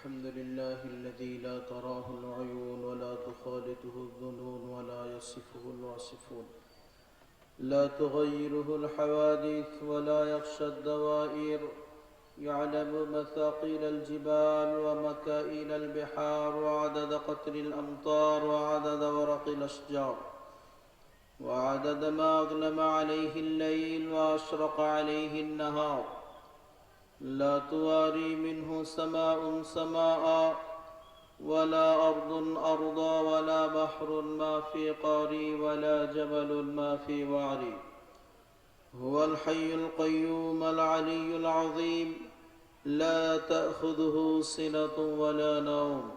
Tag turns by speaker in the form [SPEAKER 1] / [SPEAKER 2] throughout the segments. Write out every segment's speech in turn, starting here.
[SPEAKER 1] الحمد لله الذي لا تراه العيون ولا تخالطه الظنون ولا يصفه الواصفون، لا تغيره الحوادث ولا يخشى الدوائر، يعلم مثاقيل الجبال ومكائن البحار وعدد قطر الأمطار وعدد ورق الأشجار وعدد ما أظلم عليه الليل وأشرق عليه النهار، لا تواري منه سماء سماء ولا أرض أرضا ولا بحر ما في قاري ولا جبل ما في وعري. هو الحي القيوم العلي العظيم، لا تأخذه سنة ولا نوم.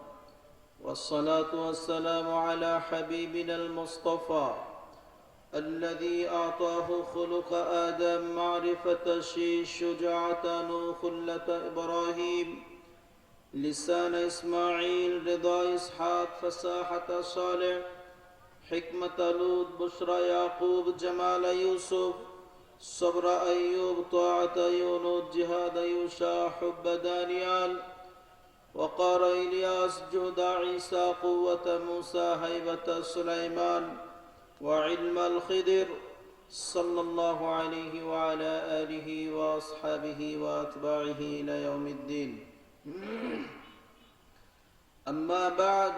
[SPEAKER 1] والصلاة والسلام على حبيبنا المصطفى الذي أعطاه خلق آدم، معرفة شيش، شجاعة نوح، خلة إبراهيم، لسان إسماعيل، رضا إسحاق، فصاحة صالح، حكمة لوط، بشرى يعقوب، جمال يوسف، صبر أيوب، طاعة يونس، جهاد يوشع، حب دانيال، وقار إلياس، جهد عيسى، قوة موسى، هيبة سليمان، وعلم الخضر، صلى الله عليه وعلى آله وأصحابه وأتباعه إلى يوم الدين. أما بعد،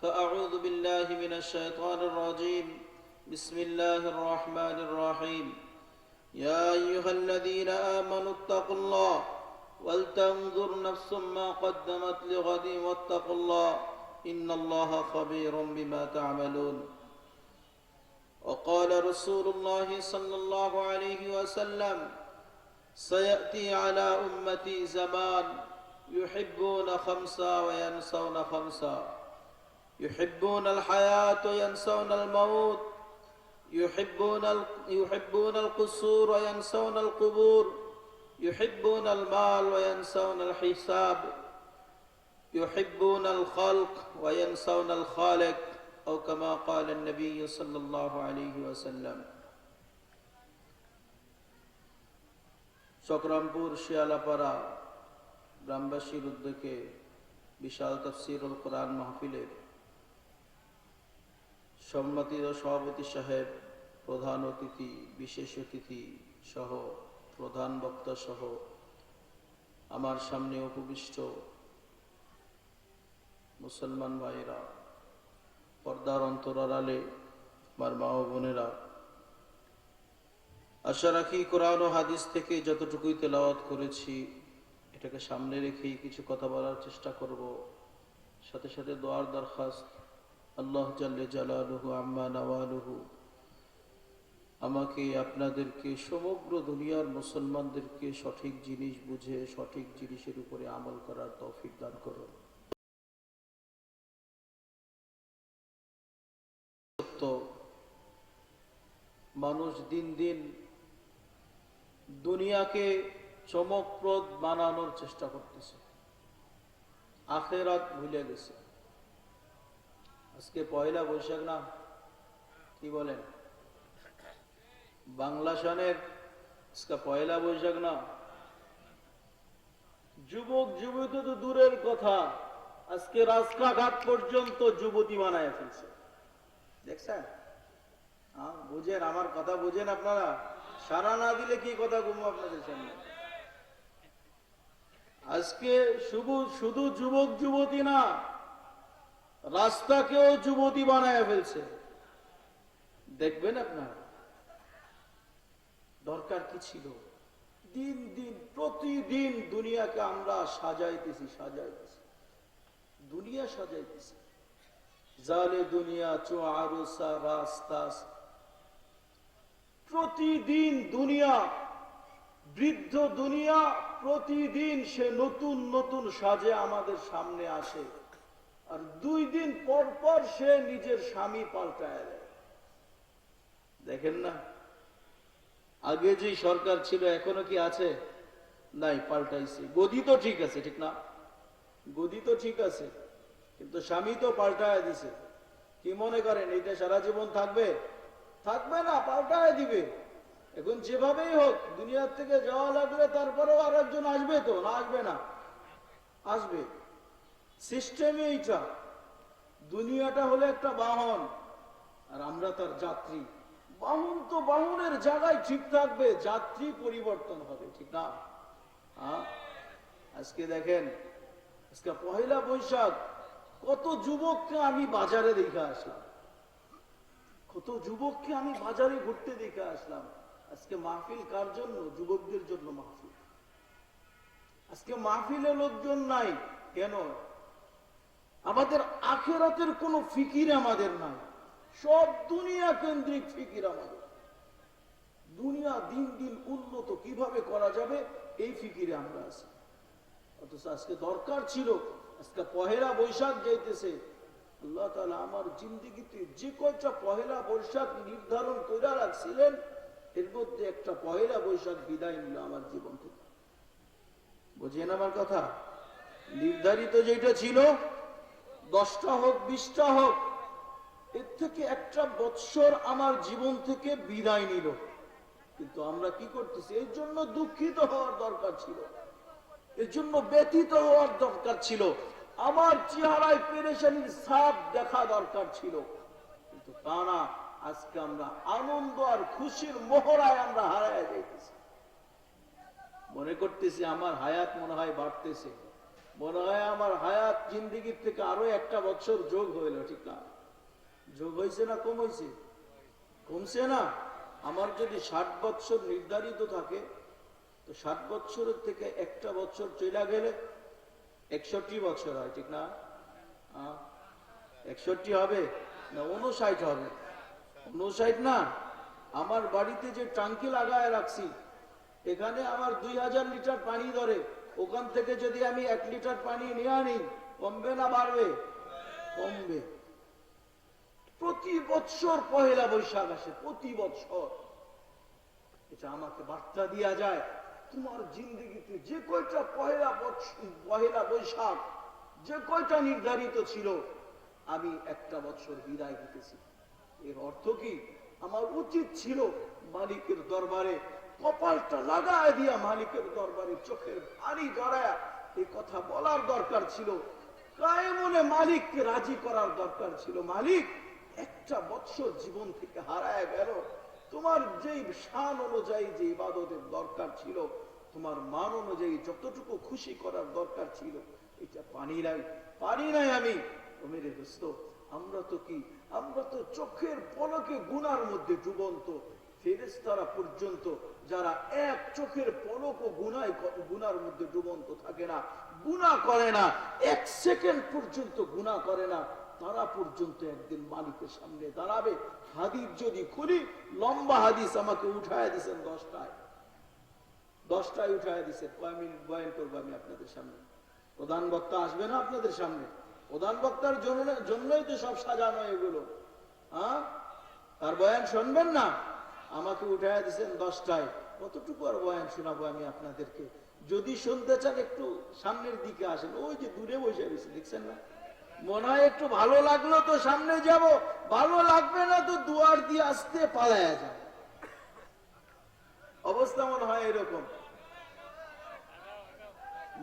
[SPEAKER 1] فأعوذ بالله من الشيطان الرجيم. بسم الله الرحمن الرحيم. يا أيها الذين آمنوا اتقوا الله ولتنظر نفس ما قدمت لغد واتقوا الله إن الله خبير بما تعملون. وقال رسول الله صلى الله عليه وسلم: سيأتي على أمتي زمان يحبون خمسا وينسون خمسا، يحبون الحياة وينسون الموت، يحبون القصور وينسون القبور، يحبون المال وينسون الحساب، يحبون الخلق وينسون الخالق، أو كما قال النبي صلى الله عليه وسلم. চক্রামপুর শিয়ালাপাড়া গ্রামবাসীর উদ্যোগে বিশাল তাফসীরুল কোরআন মাহফিলের সম্মানিত সভাপতি সাহেব, প্রধান অতিথি, বিশেষ অতিথি সহ প্রধান বক্তা সহ আমার সামনে উপবিষ্ট মুসলমান ভাইরা, পর্দার অন্তরালে আমার মা ও বোনেরা, আশা রাখি কোরআন ও হাদিস থেকে যতটুকুই তেলাওয়াত করেছি এটাকে সামনে রেখেই কিছু কথা বলার চেষ্টা করব। সাথে সাথে দোয়ার দরখাস্ত, আল্লাহ জাল্লে জালালুহু আম্মা নাওয়ালুহু আমাকে, আপনাদেরকে, সমগ্র দুনিয়ার মুসলমানদেরকে সঠিক জিনিস বুঝে সঠিক জিনিসের উপরে আমল করার তৌফিক দান করুন। মানুষ দিন দিন দুনিয়াকে চমকপ্রদ বানানোর চেষ্টা করতেছে, আখিরাত ভুলে গেছে। আজকে পয়লা বৈশাখ না, কি বলেন? বাংলা সনের আজকে পয়লা বৈশাখ না। যুবক যুবতী তো দূরের কথা, আজকে রাস্তাঘাট পর্যন্ত যুবতী বানায় ফেলছে। দেখছেন? বুঝেন আমার কথা, বুঝেন আপনারা? সারা না দিলে কি কথা ঘুমো আপনাদের সামনে। আজকে শুধু যুবক যুবতী না, রাস্তাকেও যুবতী বানায় ফেলছে। দেখবেন আপনারা, দরকার কি ছিল? দিন দিন প্রতিদিন দুনিয়াকে আমরা সাজাইতেছি, দুনিয়া সাজাইতেছি। জালে দুনিয়া চো আরুসা রাস্তাস, প্রতিদিন দুনিয়া, বৃদ্ধ দুনিয়া, প্রতিদিন সে নতুন নতুন সাজে আমাদের সামনে আসে, আর 2 দিন পর পর সে নিজের স্বামী পাল্টায় দেয়। দেখেন না, আগে যে সরকার ছিল এখনো কি আছে? নাই, পাল্টাইছে। গদি তো ঠিক আছে, ঠিক না? গদি তো ঠিক আছে, কিন্তু স্বামী তো পাল্টায় দিছে। কি মনে করেন এইটা সারা জীবন থাকবে? থাকবে না, পাল্টায় দিবে। এখন যেভাবেই হোক দুনিয়ার থেকে যাওয়া লাগলে তারপরেও আর একজন আসবে, তো না আসবে না? আসবে। সিস্টেমে এইটা। দুনিয়াটা হলো একটা বাহন, আর আমরা তার যাত্রী। বাহন তো বাহনের জায়গায় ঠিক থাকবে, যাত্রী পরিবর্তন হবে, ঠিক না? হ্যাঁ, আজকে দেখেন, আজকে পহেলা বৈশাখ, কত যুবককে আমি বাজারে দেখে আসলাম, কত যুবককে আমি বাজারে ঘুরতে দেখে আসলাম। আজকে মাহফিল কার জন্য? যুবকদের জন্য মাহফিল। আজকে মাহফিলে লোকজন নাই কেন? আমাদের আখিরাতের কোনো ফিকির আমাদের নাই, সব দুনিয়া কেন্দ্রিক ফিকির আমাদের। দুনিয়া দিন দিন উন্নত কিভাবে করা যাবে এই ফিকিরে আমরা আছি। অথচ আজকে দরকার ছিল, আজকে পহেলা বৈশাখ যাইতেছে, আল্লাহ তাআলা আমার জিন্দেগিতে যে কয়টা পহেলা বৈশাখ নির্ধারণ করে রাখছিলেন, এর মধ্যে একটা পহেলা বৈশাখ বিদায় নিল আমার জীবন থেকে। বুঝেন আমার কথা? নির্ধারিত যেটা ছিল, 10টা হোক 20টা হোক, এর থেকে একটা বৎসর আমার জীবন থেকে বিদায় নিল। কিন্তু আমরা কি করতেছি? এর জন্য দুঃখিত হওয়ার দরকার ছিল, এর জন্য ব্যথিত হওয়ার দরকার ছিল, আমার চেহারায় পেরেশানির ছাপ দেখা দরকার ছিল। কিন্তু তা না, আজকে আমরা আনন্দ আর খুশির মোহরায় আমরা হারায় যাইতেছি। মনে করতেছি আমার হায়াত মনে হয় বাড়তেছে, মনে হয় আমার হায়াত জিন্দিগির থেকে আরো একটা বছর যোগ হইল, ঠিক না? যোগ হয়েছে না কম হয়েছে? কমছে না? আমার যদি 60 বছর নির্ধারিত থাকে, তো 60 বছরের থেকে একটা বছর চলে গেলে 61 বছর হয়, ঠিক না? 61 হবে না 59 হবে? 59 না? আমার বাড়িতে যে টাঙ্কি লাগায় রাখছি, এখানে আমার 2000 লিটার পানি ধরে, ওখান থেকে যদি আমি 1 লিটার পানি নিয়ে আনি, কমবে না বাড়বে? কমবে। প্রতি বৎসর পহেলা বৈশাখ আসে, প্রতি বৎসর। এটা আমাকে বার্তা দিয়া যায়, তোমার জিন্দগিতে যে কয়টা পহেলা বৈশাখ, যে কয়টা নির্ধারিত ছিল, আমি একটা বছর বিদায় দিতেছি। এর অর্থ কি? আমার উচিত ছিল মালিকের দরবারে কপালটা লাগায় দিয়া মালিকের দরবারে চোখের পানি জড়ায় এই কথা বলার দরকার ছিল। কায়ে মনে মালিককে রাজি করার দরকার ছিল, মালিক একটা বৎসর জীবন থেকে হারায় গেল, তোমার যেই শান অনুযায়ী যে ইবাদতের দরকার ছিল, তোমার মান অনুযায়ী যতটুকু খুশি করার দরকার ছিল, এটা পানি নাই, পানি নাই। আমি ও মেরে দোস্ত, আমরা তো কি, আমরা তো চোখের পলকে গুনার মধ্যে ডুবন্ত। ফেরেশতারা পর্যন্ত যারা এক চোখের পলক ও গুনার মধ্যে ডুবন্ত থাকে না, গুনাহ করে না, 1 সেকেন্ড পর্যন্ত গুনাহ করে না, তারা পর্যন্ত একদিন মালিকের সামনে দাঁড়াবে। হাদিস যদি খুলি, লম্বা হাদিস আমাকে উঠায় দিয়েছেন 10টায় উঠায় দিয়েছেন। কয় মিনিট বয়ান করবো আমি আপনাদের সামনে? প্রধান বক্তা আসবে না আপনাদের সামনে? প্রধান বক্তার জন্যই তো সব সাজানো এগুলো। হ্যাঁ, তার বয়ান শুনবেন না? আমাকে উঠায় দিয়েছেন 10টায়। কতটুকু আর বয়ান শোনাবো আমি আপনাদেরকে? যদি শুনতে চান একটু সামনের দিকে আসেন, ওই যে দূরে বসে রয়েছে, দেখছেন না? মনে হয় একটু ভালো লাগলো তো সামনে যাব, ভালো লাগবে না তো দুয়ার দিয়ে আসতে পালায়া যায়। অবস্থা মনে হয় এরকম।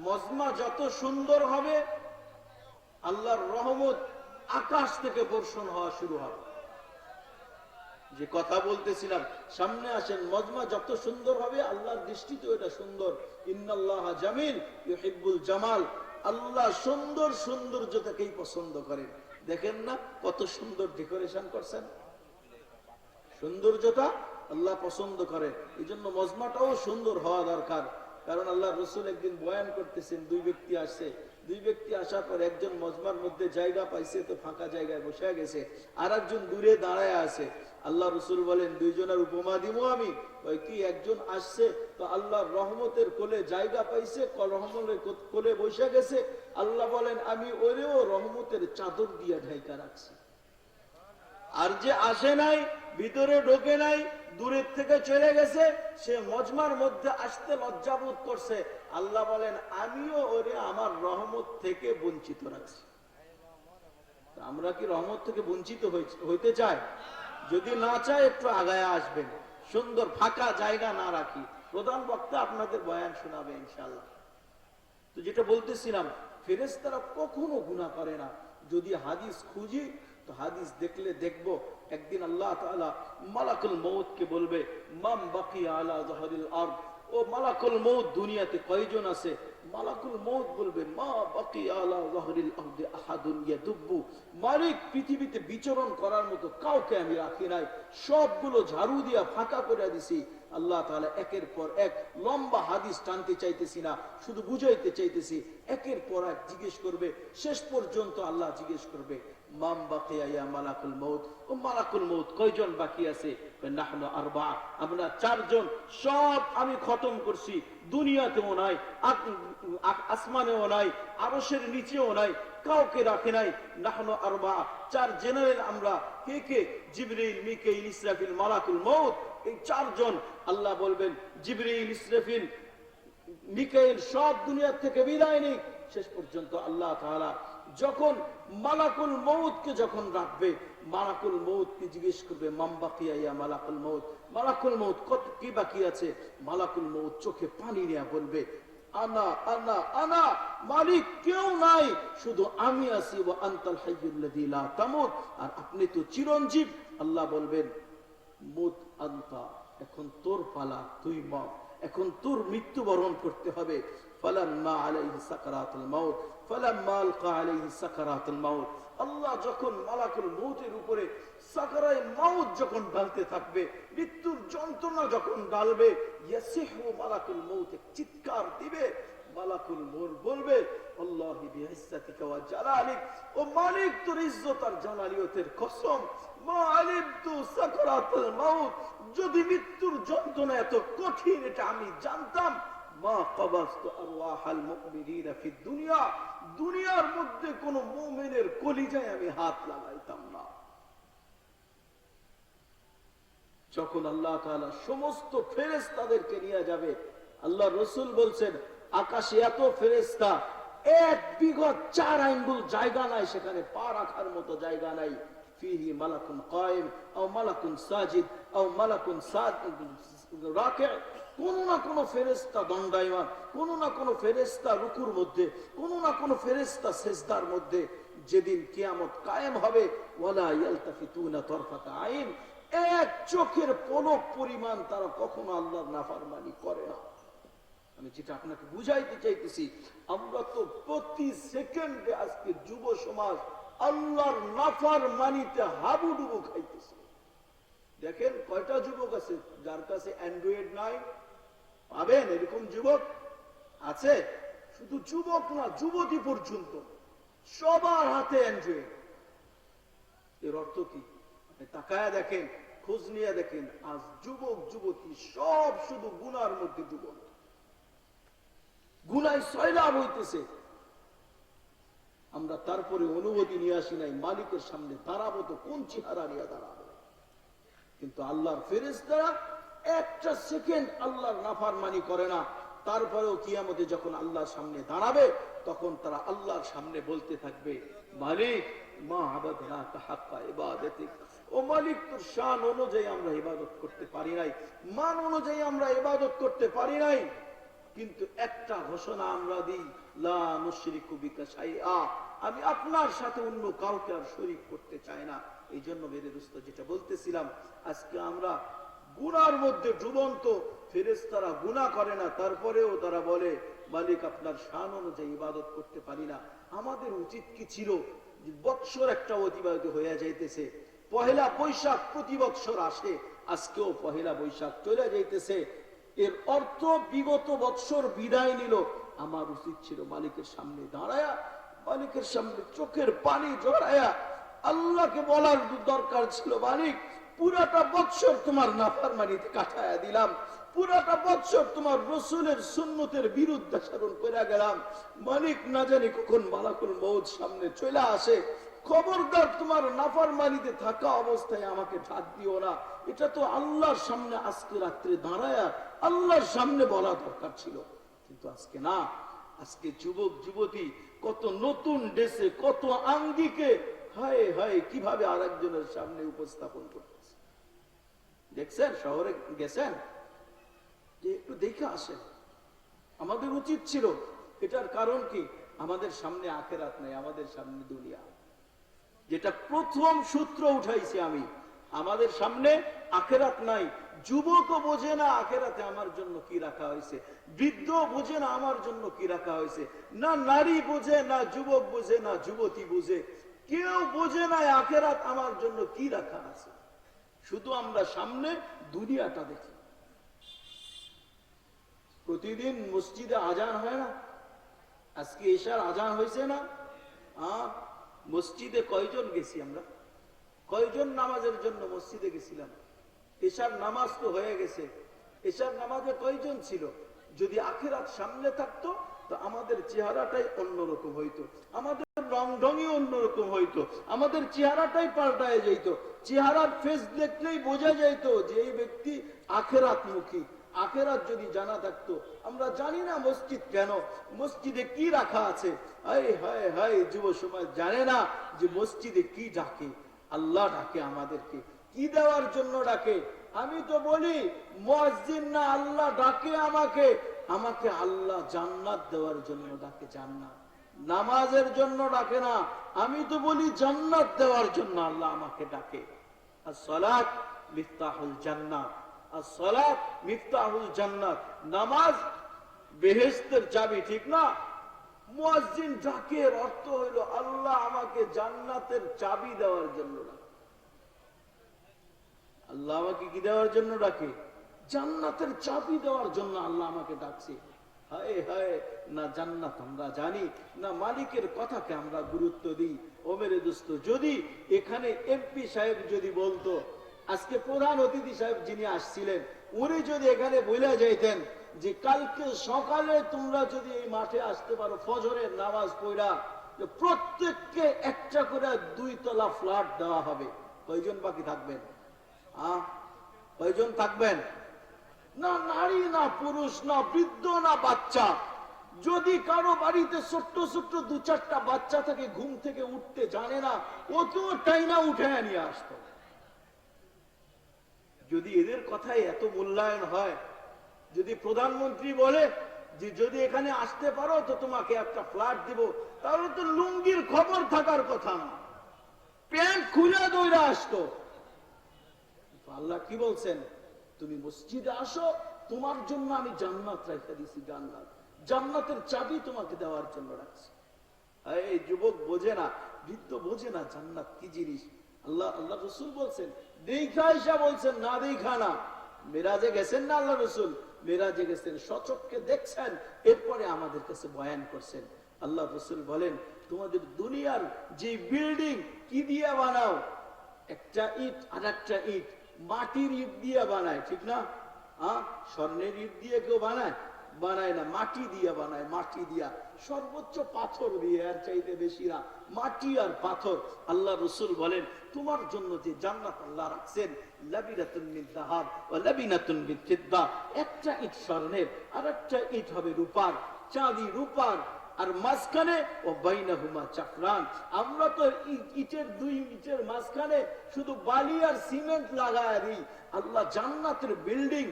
[SPEAKER 1] মজমা যত সুন্দর হবে, আল্লাহর রহমত আকাশ থেকে বর্ষণ হওয়া শুরু হবে। যে কথা বলতেছিলাম, সামনে আসেন, মজমা যত সুন্দর হবে, আল্লাহর দৃষ্টিতে এটা সুন্দর। ইন্নাল্লাহ জামিল ইউহিব্বুল জামাল, আল্লাহ সুন্দর সৌন্দর্যটাকেই পছন্দ করেন। দেখেন না কত সুন্দর ডেকোরেশন করছেন, সৌন্দর্যটা আল্লাহ পছন্দ করে। এই জন্য মজমাটাও সুন্দর হওয়া দরকার। কারণ আল্লাহ রসুল একদিন বয়ান করতেছেন, 2 ব্যক্তি আসছে, 2 ব্যক্তি আসার পর একজন মজমার মধ্যে জায়গা পাইছে, তো ফাঁকা জায়গায় বসে গেছে, আর একজন দূরে দাঁড়ায় আছে। আল্লাহ রসুল বলেন, 2 জনের উপমা দিব আমি। ওই কি, একজন আসছে তো আল্লাহর রহমতের কোলে জায়গা পাইছে, রহমতের কোলে বসে গেছে। আল্লাহ বলেন, আমি ওরেও রহমতের চাদর দিয়ে ঢাইকা রাখছি। আর যে আসে নাই, ভিতরে ঢোকে নাই, দূরের থেকে চলে গেছে, সে মজমার মধ্যে আসতে লজ্জাবোধ করছে। আল্লাহ বলেন, আমিও ওরে আমার রহমত থেকে বঞ্চিত রাখছি। আমরা কি রহমত থেকে বঞ্চিত হইতে চাই? যদি না চাই, একটু আগায় আসবেন, সুন্দর ফাঁকা জায়গা না রাখি। প্রধান বক্তা আপনাদের বয়ান শোনাবে ইনশাআল্লাহ। তো যেটা বলতেছিলাম, ফেরেশতারা কখনো গুনাহ করে না। যদি হাদিস খুঁজি তো হাদিস দেখলে দেখব একদিন আল্লাহ তাআলা মালাকুল মউতকে বলবে, মাম বাকিয়া আলা যহরিল আরদ, ও মালাকুল মউত দুনিয়াতে কয়জন আছে? মালাকুল মউত বলবে, মা বাকিয়া আলা যহরিল আরদ আহাদুন ইয়াদুব্বু, মালিক পৃথিবীতে বিচরণ করার মতো কাউকে আমি রাখি নাই, সবগুলো ঝাড়ু দিয়া ফাঁকা করে দিছি। আল্লাহ তাআলা একের পর এক, লম্বা হাদিস টানতে চাইতেছি না, শুধু বুঝাইতে চাইতেছি, একের পর এক জিজ্ঞেস করবে। শেষ পর্যন্ত আল্লাহ জিজ্ঞেস করবে, মাম বাকিয়া ইয়া মালাকুল মউত, ও মালাকুল মউত কয়জন বাকি আছে? নাহনু আরবা, আমরা চারজন, সব আমি খতম করছি, দুনিয়াতেও নাই, আসমানেও নাই, আরশের নিচেও নাই, কাউকে রাখে নাই। নাহনু আরবা, চার জেনারেল আমরা। কে কে? জিবরিল, মিকাইল, ইসরাফিল, মালাকুল মউত, এই চারজন। আল্লাহ বলবেন, জিবরিল, ইসরাফিল, মিকাইল সব দুনিয়া থেকে বিদায় নিক। শেষ পর্যন্ত আল্লাহ তাআলা যখন মালাকুল মউতকে যখন রাখবে, মালাকুল মউতকে জিজ্ঞেস করবে, মাম বাকিয়া ইয়া মালাকুল মউত, মালাকুল মউত কত কি বাকি আছে? মালাকুল মউত চোখে পানি নিয়ে বলবে, আনা আনা আনা, মালিক কেউ নাই, শুধু আমি আছি, ওয়া আনতাল হাইয়ুল্লাযী লা তামুত, আর আপনি তো চিরঞ্জীব। আল্লাহ বলবেন, মুত আনতা, এখন তোর পালা, তুই মর, এখন তোর মৃত্যুবরণ করতে হবে। ফালাম্মা আলাইহি সাকারাতুল মাউত, ফালাম্মা আলকা আলাইহি সাকারাতুল মাউত, আল্লাহ যখন মালাকুল মউতের উপরে সাকারায়ে মাউত যখন ঢালতে থাকবে, মৃত্যুর যন্ত্রণা যখন ঢালবে, ইয়াসিহু মালাকুল মউত চিৎকার দিবে। মালাকুল মউত বলবে, আল্লাহি বিইজ্জাতিকা ওয়া জালালিক, ও মালিক তোর ইজ্জত আর জালালিয়তের কসম, মা আলিমতু সাকারাতুল মাউত, যদি মৃত্যুর যন্ত্রণা এত কঠিন এটা আমি জানতাম, মা কবাসতু আরওয়াহাল মুমিনিনা ফিদ দুনিয়া, দুনিয়ার মধ্যে কোন মুমিনের কলিজায় আমি হাত লাগাইতাম না। যখন আল্লাহ তাআলা সমস্ত ফেরেশতাদেরকে নিয়ে যাবে, আল্লাহ রাসূল বলছেন, আকাশে এত ফেরেশতা, এক বিগত 4 আঙ্গুল জায়গা নাই, সেখানে পা রাখার মতো জায়গা নাই। ফিহি মালাকুন কায়েম আও মালাকুন সাজিদ আও মালাকুন রাকি', কোন না কোন ফেরেশতা দণ্ডায়মান, কোন না কোন ফেরেশতা রুকুর মধ্যে, কোন না কোন ফেরেশতা সিজদার মধ্যে। যেদিন কিয়ামত কায়েম হবে, ওয়ালা ইয়ালতাফিতুনা তারফাতা আইন, এক চোখের পলক পরিমাণ তারা কখনো আল্লাহর নাফরমানি করে না। আমি যেটা আপনাকে বুঝাইতে চাইতেছি, আমরা তো প্রতি সেকেন্ডে আজকে যুব সমাজ আল্লাহর নাফরমানিতে হাবুডুবু খাইতেছে। দেখেন কয়টা যুবক আছে যার কাছে অ্যান্ড্রয়েড নাই? পাবেন এরকম যুবক আছে? শুধু যুবক না, যুবতী পর্যন্ত সবার হাতে অ্যান্ড্রয়েড। এর অর্থ কি? আপনি তাকায়া দেখেন, খোঁজ নিয়ে দেখেন, আজ যুবক যুবতী সব শুধু গুনার মধ্যে যুবক, গুনায় সয়লাভ হইতেছে। আমরা তারপরে অনুভূতি নিয়ে আসি নাই, মালিকের সামনে দাঁড়াবো তো কোন চেহারা নিয়ে দাঁড়াবো। কিন্তু আল্লাহর ফেরেশতারা একটা সেকেন্ড আল্লাহর নাফরমানি করে না। তারপরেও কিয়ামতে যখন আল্লাহর সামনে দাঁড়াবে, তখন তারা আল্লাহর সামনে বলতে থাকবে, মালিক মা আবাদনাকা হাক্কা ইবাদাতিক, ও মালিক তোর শান অনুযায়ী আমরা ইবাদত করতে পারি নাই, মান অনুযায়ী আমরা ইবাদত করতে পারি নাই। কিন্তু একটা ঘোষণা আমরা দিই, লা নুশরিকু বিকা শাইআ, আমি আপনার সাথে অন্য কাউকে আর শরীক করতে চাই না। এই জন্য মেরে দোস্ত যেটা বলতেছিলাম, আজকে আমরা গুনার মধ্যে ডুবন্ত। ফেরেশতারা গুনাহ করে না, তারপরেও তারা বলে, মালিক আপনার শান অনুযায়ী ইবাদত করতে পারি না। আমাদের উচিত কি ছিল? বৎসর একটা অতিবাহিত হয়ে যাইতেছে, পহেলা বৈশাখ প্রতি বৎসর আসে, আজকেও পহেলা বৈশাখ চলে যাইতেছে। এর অর্থ বিগত বৎসর বিদায় নিল। আমার উচিত ছিল মালিকের সামনে দাঁড়ায়া, মালিকের সামনে চোখের পানি জড়ায়া আল্লাহকে বলার দরকার ছিল, মালিক পুরাটা বৎসর তোমার নাফরমানিতে কাটায়া দিলাম, পুরাটা বৎসর তোমার রাসূলের সুন্নতের বিরুদ্ধাচরণ করে গেলাম। মালিক না জানি কখন মালাকুল মউত সামনে চলে আসে, খবরদার তোমার নাফরমানিতে থাকা অবস্থায় আমাকে ঢাক দিও না। এটা তো আল্লাহর সামনে আজকে রাত্রে দাঁড়ায়া আল্লাহর সামনে বলা দরকার ছিল, কিন্তু আজকে না। আজকে যুবক যুবতী কত নতুন ড্রেসে, কত আঙ্গিকে, হায় হায় কিভাবে আরেকজনের সামনে উপস্থাপন করতেছে। দেখছেন, শহরে গেছেন, যে একটু দেখে আসেন। আমাদের উচিত ছিল, এটার কারণ কি? আমাদের সামনে আখেরাত নাই, আমাদের সামনে দুনিয়া। যেটা প্রথম সূত্র উঠাইছি আমি, আমাদের সামনে আখেরাত নাই। যুবকও বোঝে না আখেরাতে আমার জন্য কি রাখা হয়েছে, বৃদ্ধ বোঝে না আমার জন্য কি রাখা হয়েছে, না নারী বোঝে, না যুবক বোঝে, না যুবতী বোঝে, কেউ বোঝে না আখেরাত আমার জন্য কি রাখা আছে। শুধু আমরা সামনে দুনিয়াটা দেখি। প্রতিদিন মসজিদে আজান হয় না? আজকে এশার আজান হয়েছে না? মসজিদে কয়জন গেছি আমরা? কয়জন নামাজের জন্য মসজিদে গেছিলাম? এশার নামাজ তো হয়ে গেছে, এশার নামাজে কয়জন ছিল? যদি আখিরাত সামনে থাকতো তো আমাদের চেহারাটাই অন্যরকম হইতো, আমাদের রং ঢংই অন্যরকম হইতো, আমাদের চেহারাটাই পাল্টায় যেত। চেহারার ফেস দেখলেই বোঝা যেত যে এই ব্যক্তি আখিরাত মুখী। আখিরাত যদি জানা থাকতো, আমরা জানি না মসজিদ কেন, মসজিদে কি রাখা আছে। হায় হায় হায়, যুব সমাজ জানে না যে মসজিদে কি ডাকে। আল্লাহ ডাকে আমাদেরকে, কি দেওয়ার জন্য ডাকে? আমি তো বলি মুয়াজ্জিন না, আল্লাহ ডাকে আমাকে। আমাকে আল্লাহ জান্নাত দেওয়ার জন্য ডাকে, জান্নাত, নামাজের জন্য ডাকে না। আমি তো বলি জান্নাত দেওয়ার জন্য আল্লাহ আমাকে ডাকে। as-salat মিফতাহুল জান্নাহ, as-salat মিফতাহুল জান্নাত। নামাজ বেহেশতের চাবি, ঠিক না? মুয়াজ্জিন ডাকের অর্থ হইল আল্লাহ আমাকে জান্নাতের চাবি দেওয়ার জন্য ডাকে। আল্লাহ আমাকে কি দেওয়ার জন্য ডাকে? জান্নাতের চাবি দেওয়ার জন্য আল্লাহ আমাকে ডাকছে। হায় হায়, না জান্নাত আমরা জানি, না মালিকের কথাকে আমরা গুরুত্ব দিই। ও মেরে দোস্ত, যদি এখানে এমপি সাহেব যদি বলতো, আজকে প্রধান অতিথি সাহেব যিনি আসছিলেন, উনি যদি এখানে বলে যাইতেন যে কালকে সকালে তোমরা যদি এই মাঠে আসতে পারো ফজরের নামাজ পড়া, প্রত্যেককে একটা করে 2 তলা ফ্ল্যাট দেওয়া হবে, কয়জন বাকি থাকবেন? কয়জন থাকবেন? না নারী, না পুরুষ, না বৃদ্ধ, না বাচ্চা। যদি কারো বাড়িতে ছোট্ট ছোট্ট 2-4টা বাচ্চা থেকে ঘুম থেকে উঠতে জানে না, ও তো টাইনা উঠে নিয়ে আসতো। যদি এদের কথাই এত মূল্যায়ন হয়, যদি প্রধানমন্ত্রী বলে যে যদি এখানে আসতে পারো তো তোমাকে একটা ফ্ল্যাট দিব, তাহলে তো লুঙ্গির খবর থাকার কথা না, প্যান্ট খুলে দৌড়া আসতো। আল্লাহ কি বলছেন? তুমি মসজিদে আসো, তোমার জন্য আমি জান্নাত রেখে দিছি, জান্নাত, জান্নাতের চাবি তোমাকে দেওয়ার জন্য রাখছি। এই যুবক বোঝে না, বৃদ্ধ বোঝে না জান্নাত কি জিনিস। আল্লাহ রসুল বলছেন, দেখা এসা বলছেন, না দেখা না। মেরাজে গেছেন না আল্লাহ রসুল? মেরাজে গেছেন, সচক্ষে দেখছেন, এরপরে আমাদের কাছে বয়ান করছেন। আল্লাহ রসুল বলেন, তোমাদের দুনিয়ার যে বিল্ডিং কি দিয়ে বানাও? একটা ইট আর একটা ইট মাটির ইট দিয়ে বানায়, ঠিক না? স্বর্ণের ইট দিয়ে কেউ বানায়? বানায় না, মাটি দিয়ে বানায়, মাটি দিয়া, সর্বোচ্চ পাথর দিয়ে, আর চাইতে বেশি না, মাটি আর পাথর। আল্লাহ রসুল বলেন, তোমার জন্য যে জান্নাত আল্লাহ রাখছেন, লাবিনাতুন মিন যাহাব ওয়া লাবিনাতুন মিন ফিদ্দা, একটা ইট স্বর্ণের আর একটা ইট হবে রূপার, চাঁদি রূপার, আর মাঝখানে ও বাইনাহুমা চাকরান। আমরা তো ইটের 2 ইটের মাঝখানে শুধু বালি আর সিমেন্ট লাগায় দিই। আল্লাহ জান্নাতের বিল্ডিং,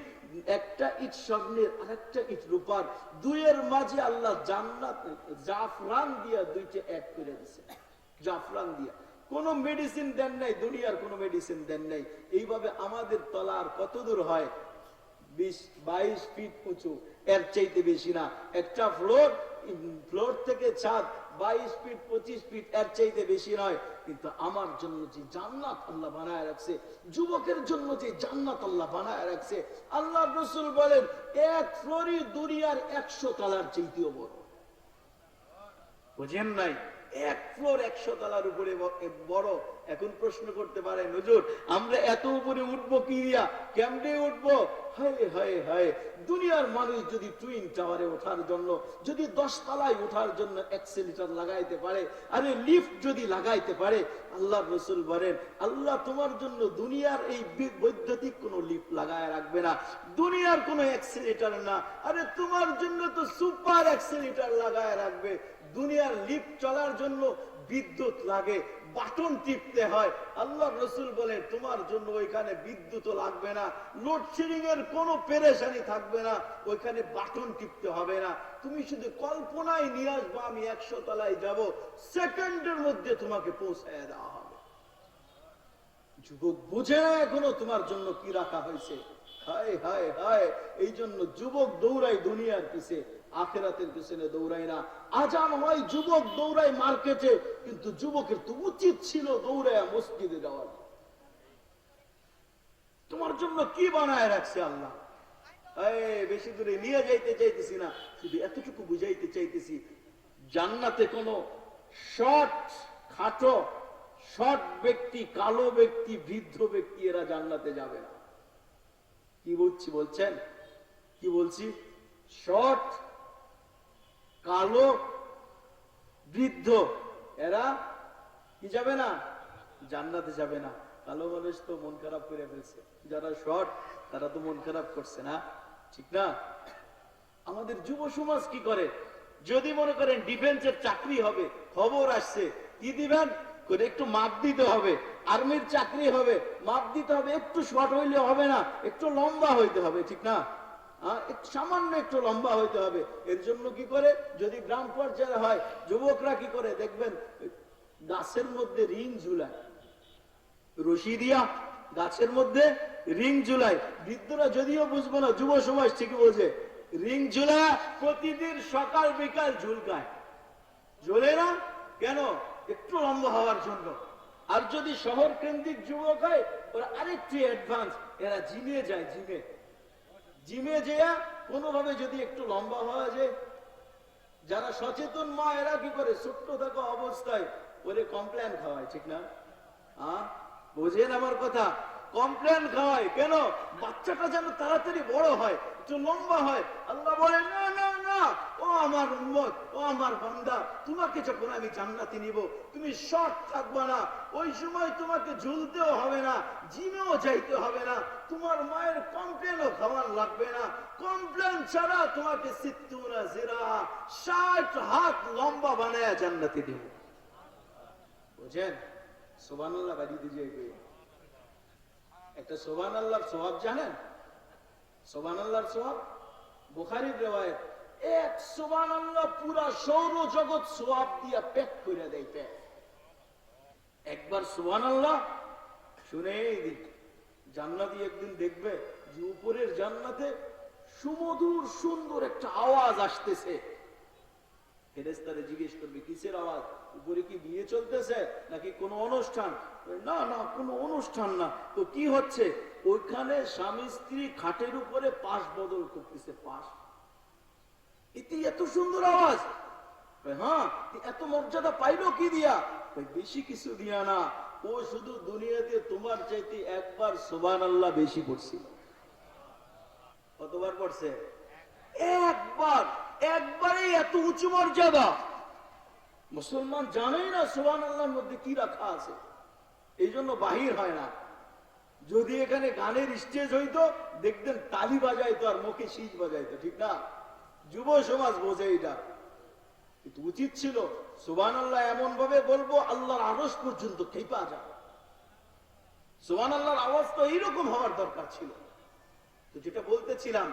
[SPEAKER 1] একটা ইট স্বর্ণের আর একটা ইট রূপার, 2-এর মাঝে আল্লাহ জান্নাত জাফরান দিয়া 2টা এক করে দিয়েছে, জাফরান দিয়া। কোন মেডিসিন দেন নাই, দুনিয়ার কোন মেডিসিন দেন নাই। এইভাবে আমাদের তলা আর কত দূর হয়? 20-22 ফিট উঁচু, এর চাইতে বেশি না। একটা ফ্লোর, ফ্লোর থেকে ছাদ 22 ফিট 25 ফিট, এর চাইতে বেশি নয়। কিন্তু আমার জন্য যে জান্নাত আল্লাহ বানায় রাখছে, যুবকের জন্য যে জান্নাত আল্লাহ বানায় রাখছে, আল্লাহ রসুল বলেন এক ফ্লোরই দুনিয়ার 100 তলার চাইতেও বড়। বুঝেন নাই? এক ফ্লোর 100 তলার উপরে বড়। এখন প্রশ্ন করতে পারেন, হুজুর আমরা এত উপরে উঠবো কি দিয়া, কেমনে উঠবো? হায় হায় হায়, দুনিয়ার মানুষ যদি টুইন টাওয়ারে ওঠার জন্য, যদি 10 তলায় ওঠার জন্য অ্যাক্সেলেটর লাগাইতে পারে, আরে লিফট যদি লাগাইতে পারে, আল্লাহ রসুল বলেন আল্লাহ তোমার জন্য দুনিয়ার এই বৈদ্যুতিক কোন লিফট লাগায় রাখবে না, দুনিয়ার কোন অ্যাক্সেলেটর না, আরে তোমার জন্য তো সুপার অ্যাক্সেলেটর লাগায় রাখবে। দুনিয়ার লিফট চলার জন্য বিদ্যুৎ লাগে, বাটন টিপতে হয়। আল্লাহ রসুল বলে তোমার জন্য ওইখানে বিদ্যুৎ লাগবে না, লোডশেডিং এর কোনো পেরেশানি থাকবে না, ওইখানে বাটন টিপতে হবে না। তুমি শুধু কল্পনায় নিয়ে আসবো আমি 100 তলায় যাব, সেকেন্ডের মধ্যে তোমাকে পৌঁছায় দেওয়া হবে। যুবক বুঝে না এখনো তোমার জন্য কি রাখা হয়েছে। হায় হায় হায়, এই জন্য যুবক দৌড়ায় দুনিয়ার পিছে, আখেরাতের পিছনে দৌড়ায় না। আজান হয়, যুবক দৌড়ায় মার্কেটে, কিন্তু যুবকের তো উচিত ছিল দৌড়ায় মসজিদে যাওয়ার। তোমার জন্য কি বানায় রাখছে আল্লাহ। বেশি দূরে নিয়ে যাইতে চাইতেছি না, শুধু এতটুকু বুঝাইতে চাইতেছি, জান্নাতে কোনো শর্ট খাটো শর্ট ব্যক্তি, কালো ব্যক্তি, বৃদ্ধ ব্যক্তি এরা জান্নাতে যাবে না। কি বলছি বলছেন, কি বলছি? শর্ট, কালো, বৃদ্ধ এরা কি যাবে না? জান্নাতে যাবে না। কালো মানুষ তো মন খারাপ করে ফেলছে, যারা শর্ট তারা তো মন খারাপ করছে না, ঠিক না? আমাদের যুব সমাজ কি করে, যদি মনে করেন ডিফেন্সের চাকরি হবে, খবর আসছে, কি দিবেন করে একটু মাপ দিতে হবে, আর্মির চাকরি হবে, মাপ দিতে হবে, একটু শর্ট হইলে হবে না, একটু লম্বা হইতে হবে, ঠিক না? সামান্য একটু লম্বা হইতে হবে। এর জন্য কি করে, যদি গ্রাম পর্যায়ে হয়, যুবকরা কি করে দেখবেন, গাছের মধ্যে রিং ঝুলায়, রশি দিয়া গাছের মধ্যে রিং ঝুলায়। বৃদ্ধরা যদিও বুঝবো না, যুব সমাজ ঠিক বোঝে। রিং ঝুলা প্রতিদিন সকাল বিকাল ঝুলকায়, ঝোলে না কেন? একটু লম্বা হওয়ার জন্য। আর যদি শহর কেন্দ্রিক যুবক হয়, ওরা আরেকটু অ্যাডভান্স, এরা জিমে যায়, জিমে যেয়া কোনোভাবে যদি একটু লম্বা হওয়া যায়। যারা সচেতন মা এরা কি করে, ছোট্ট থাকা অবস্থায় ওরে কমপ্লেন খাওয়ায়, ঠিক না? বোঝেন আমার কথা? কমপ্লেন খাওয়ায় কেন? বাচ্চাটা যেন তাড়াতাড়ি বড় হয়, একটু লম্বা হয়। আল্লাহ বলে না না না, ও আমার উম্মত, ও আমার বান্দা, তোমাকে যখন আমি জান্নাতে নিব, তুমি শর্ট থাকবা না, ওই সময় তোমাকে ঝুলতেও হবে না, জিমেও যাইতে হবে না, তোমার মায়ের কমপ্লেনও খাওয়ার লাগবে না। কমপ্লেন ছাড়া তোমাকে 60 জিরা 60 হাত লম্বা বানায়া জান্নাতে দেব। বুঝেন? সুবহানাল্লাহ বাড়িতে যাইবে একটা সুবহানাল্লাহর সওয়াব জানেন? সুবহানাল্লাহর সওয়াব বুখারীর রিওয়ায়াত, এক সুবহানাল্লাহ পুরা সৌরজগৎ সওয়াব দিয়া পেট করে দেয়। একবার সুবহানাল্লাহ শুনেই দিন, জান্নাতি একদিন দেখবে যে উপরের জান্নাতে সুমধুর সুন্দর একটা আওয়াজ আসতেছে। ফেরেশতারা জিজ্ঞেস করবে কিসের আওয়াজ, উপরে কি বিয়ে চলতেছে নাকি কোনো অনুষ্ঠান? না না, কোনো অনুষ্ঠান না, তো কি হচ্ছে? ওইখানে স্বামী স্ত্রী খাটের উপরে পাশ বদল করতেছে, পাশ। এত সুন্দর আওয়াজ। হ্যাঁ, এত মর্যাদা পাইলো কি দিয়া? বেশি কিছু দিয়া না, ও শুধু দুনিয়াতে তোমার চাইতে একবার সুবহানাল্লাহ বেশি পড়ছিল। কতবার পড়ছে? একবার। একবারেই এত উঁচু মর্যাদা। মুসলমান জানেই না সুবহানাল্লাহর মধ্যে কি রাখা আছে, এই জন্য বাহির হয় না। যদি এখানে গানের স্টেজ হইতো, দেখতেন তালি বাজাইতো আর মুখে শীষ বাজাইতো, ঠিক না? যুব সমাজ বোঝে এটা, কিন্তু উচিত ছিল সুবহানাল্লাহ এমন ভাবে বলবো আল্লাহর আরশ পর্যন্ত খেপা যাবে। সুবহানাল্লাহর আওয়াজ তো এইরকম হওয়ার দরকার ছিল। তো যেটা বলতেছিলাম,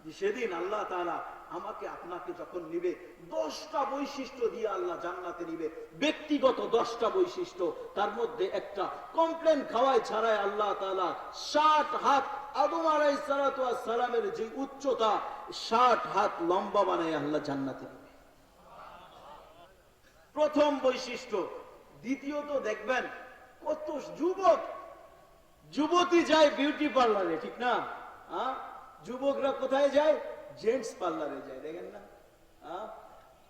[SPEAKER 1] যে সেদিন আল্লাহ তাআলা আমাকে আপনাকে যখন নিবে, 10টা বৈশিষ্ট্য দিয়ে আল্লাহ জান্নাতে নিবে, ব্যক্তিগত 10টা বৈশিষ্ট্য। তার মধ্যে একটা, কমপ্লেন খাওয়াই ছাড়াই আল্লাহ তাআলা 60 হাত, আদম আলাইহিস সালাতু ওয়াস সালামের যে উচ্চতা, 60 হাত লম্বা বানায় আল্লাহ জান্নাতে নিবে। প্রথম বৈশিষ্ট্য। দ্বিতীয়ত দেখবেন কত যুবক যুবতী যায় বিউটি পার্লারে, ঠিক না? যুবকরা কোথায় যায়? জেন্টস পার্লারে যায়, দেখেন না?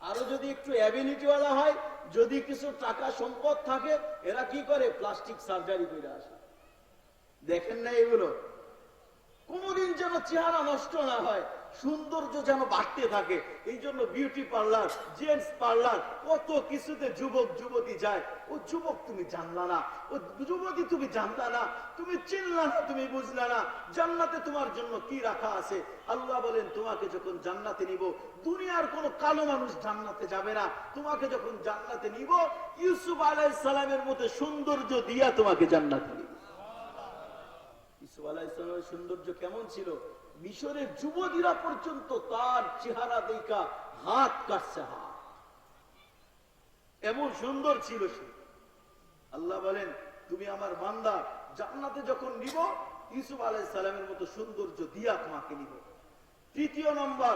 [SPEAKER 1] আরো যদি একটু অ্যাবিলিটিওয়ালা হয়, যদি কিছু টাকা সম্পদ থাকে, এরা কি করে? প্লাস্টিক সার্জারি করে আসে। দেখেন না এগুলো? কোনদিন যেন চেহারা নষ্ট না হয়। সৌন্দর্য যেন বাড়তে থাকে। এই জন্য বিউটি পার্লার, জেন্টস পার্লার, কত কিছুতে যুবক যুবতী যায়। ও যুবক তুমি জানলা না, ও যুবতী তুমি জানলা না, তুমি চিনলা না, তুমি বুঝলা না জান্নাতে তোমার জন্য কি রাখা আছে। আল্লাহ বলেন তোমাকে যখন জান্নাতে নিব, দুনিয়ার কোন কালো মানুষ জান্নাতে যাবে না। তোমাকে যখন জান্নাতে নিব, ইউসুফ আলাইহিস সালামের মতো সৌন্দর্য দিয়া তোমাকে জান্নাতে নিব। ইউসুফ আলাইহিস সালামের সৌন্দর্য কেমন ছিল? মিশরের যুবতীরা পর্যন্ত তার চেহারা দেখা হাত কাটছে, হাত, এমন সুন্দর ছিল সে। আল্লাহ বলেন তুমি আমার বান্দা, জান্নাতে যখন নিব ইউসুফ আলাইহিস সালামের মতো সৌন্দর্য দিয়া তোমাকে নিব। তৃতীয় নম্বর,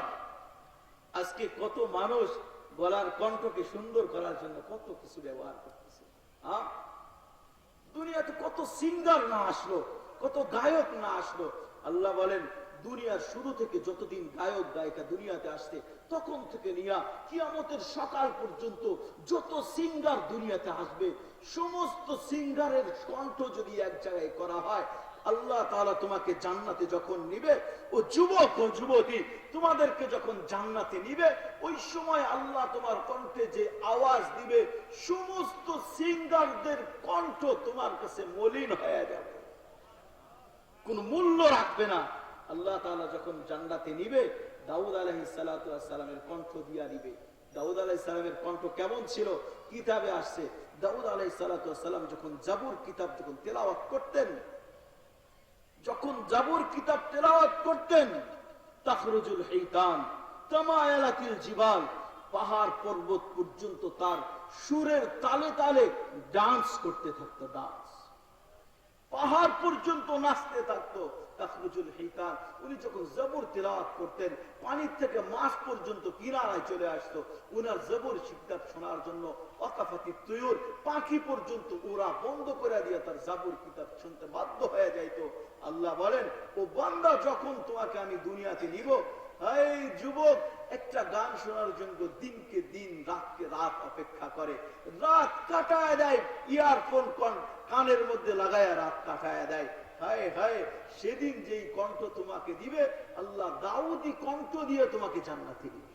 [SPEAKER 1] আজকে কত মানুষ গলার কণ্ঠকে সুন্দর করার জন্য কত কিছু ব্যবহার করতেছে। দুনিয়াতে কত সিঙ্গার না আসলো, কত গায়ক না আসলো। আল্লাহ বলেন দুনিয়ার শুরু থেকে যতদিন গায়ক গায়িকা দুনিয়াতে আসছে, তখন থেকে নিয়া কিয়ামতের সকাল পর্যন্ত যত সিঙ্গার দুনিয়াতে আসবে, সমস্ত সিঙ্গারের কণ্ঠ যদি এক জায়গায় করা হয়, আল্লাহ তাআলা তোমাকে জান্নাতে যখন নিবে, ও যুবক ও যুবতী তোমাদেরকে যখন জান্নাতে নিবে, ওই সময় আল্লাহ তোমার কণ্ঠে যে আওয়াজ দিবে, সমস্ত সিঙ্গারদের কণ্ঠ তোমার কাছে মলিন হয়ে যাবে, কোন মূল্য রাখবে না। আল্লাহ তাআলা যখন জান্নাতে নিবে, দাউদ আলাইহিস সালাতু ওয়াস সালামের কণ্ঠ দিয়া নিবে। দাউদ আলাইহিস সালামের কণ্ঠ কেমন ছিল? কিতাবে আসছে দাউদ আলাইহিস সালাতু ওয়াস সালাম যখন জাবুর কিতাব যখন তেলাওয়াত করতেন, যখন জাবুর কিতাব তেলাওয়াত করতেন, তাখরুজুল হিতান তামায়ালাতিল জিবাল, পাহাড় পর্বত পর্যন্ত তার সুরের তালে তালে ডান্স করতে থাকতো, ডান্স, পাহাড় পর্যন্ত নাচতে থাকতো। তাখরুজুল হিতান, উনি যখন জাবুর তেলাওয়াত করতেন, পানির থেকে মাছ পর্যন্ত কিনারায় চলে আসতো উনার জাবুর কিতাব শোনার জন্য। ওয়াকাফাতিত তুয়ুর, পাখি পর্যন্ত ওরা বন্ধ করে দিয়ে তার জাবুর কিতাব শুনতে বাধ্য হয়ে যাইতো। আল্লাহ বলেন ও বান্দা, যখন তোমাকে আমি দুনিয়াতে নিব, এই যুবক একটা গান শোনার জন্য দিনকে দিন রাতকে রাত অপেক্ষা করে, রাত কাটায় দেয়, ইয়ারফোন কানের মধ্যে লাগায় রাত কাটায় দেয়। হায় হায়, সেদিন যেই কণ্ঠ তোমাকে দিবে, আল্লাহ দাউদি কণ্ঠ দিয়ে তোমাকে জান্নাতে দিবে।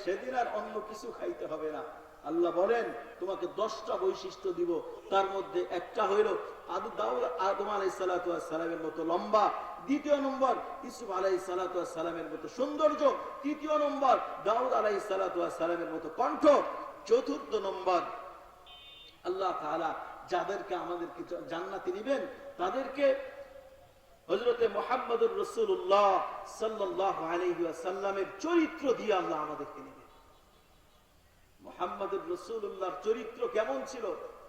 [SPEAKER 1] সেদিন আর অন্য কিছু খাইতে হবে না। আল্লাহ বলেন তোমাকে 10টা বৈশিষ্ট্য দিব, তার মধ্যে একটা হইল আদম আলাইহিস সালাতু ওয়াস সালামের মতো লম্বা, দ্বিতীয় নম্বর ইউসুফ আলাইহিস সালাতু ওয়াস সালামের মতো সৌন্দর্য, তৃতীয় নম্বর দাউদ আলাইহিস সালাতু ওয়াস সালামের মতো কণ্ঠ, চতুর্থ নম্বর আল্লাহ তাআলা যাদেরকে আমাদেরকে জান্নাতে নিবেন, তাদেরকে হযরতে মুহাম্মদুর রাসূলুল্লাহ সাল্লাল্লাহু আলাইহি ওয়াসাল্লামের চরিত্র দিয়ে আল্লাহ আমাদেরকে নিবেন। মুহাম্মদুর রাসূলুল্লাহর চরিত্র কেমন ছিল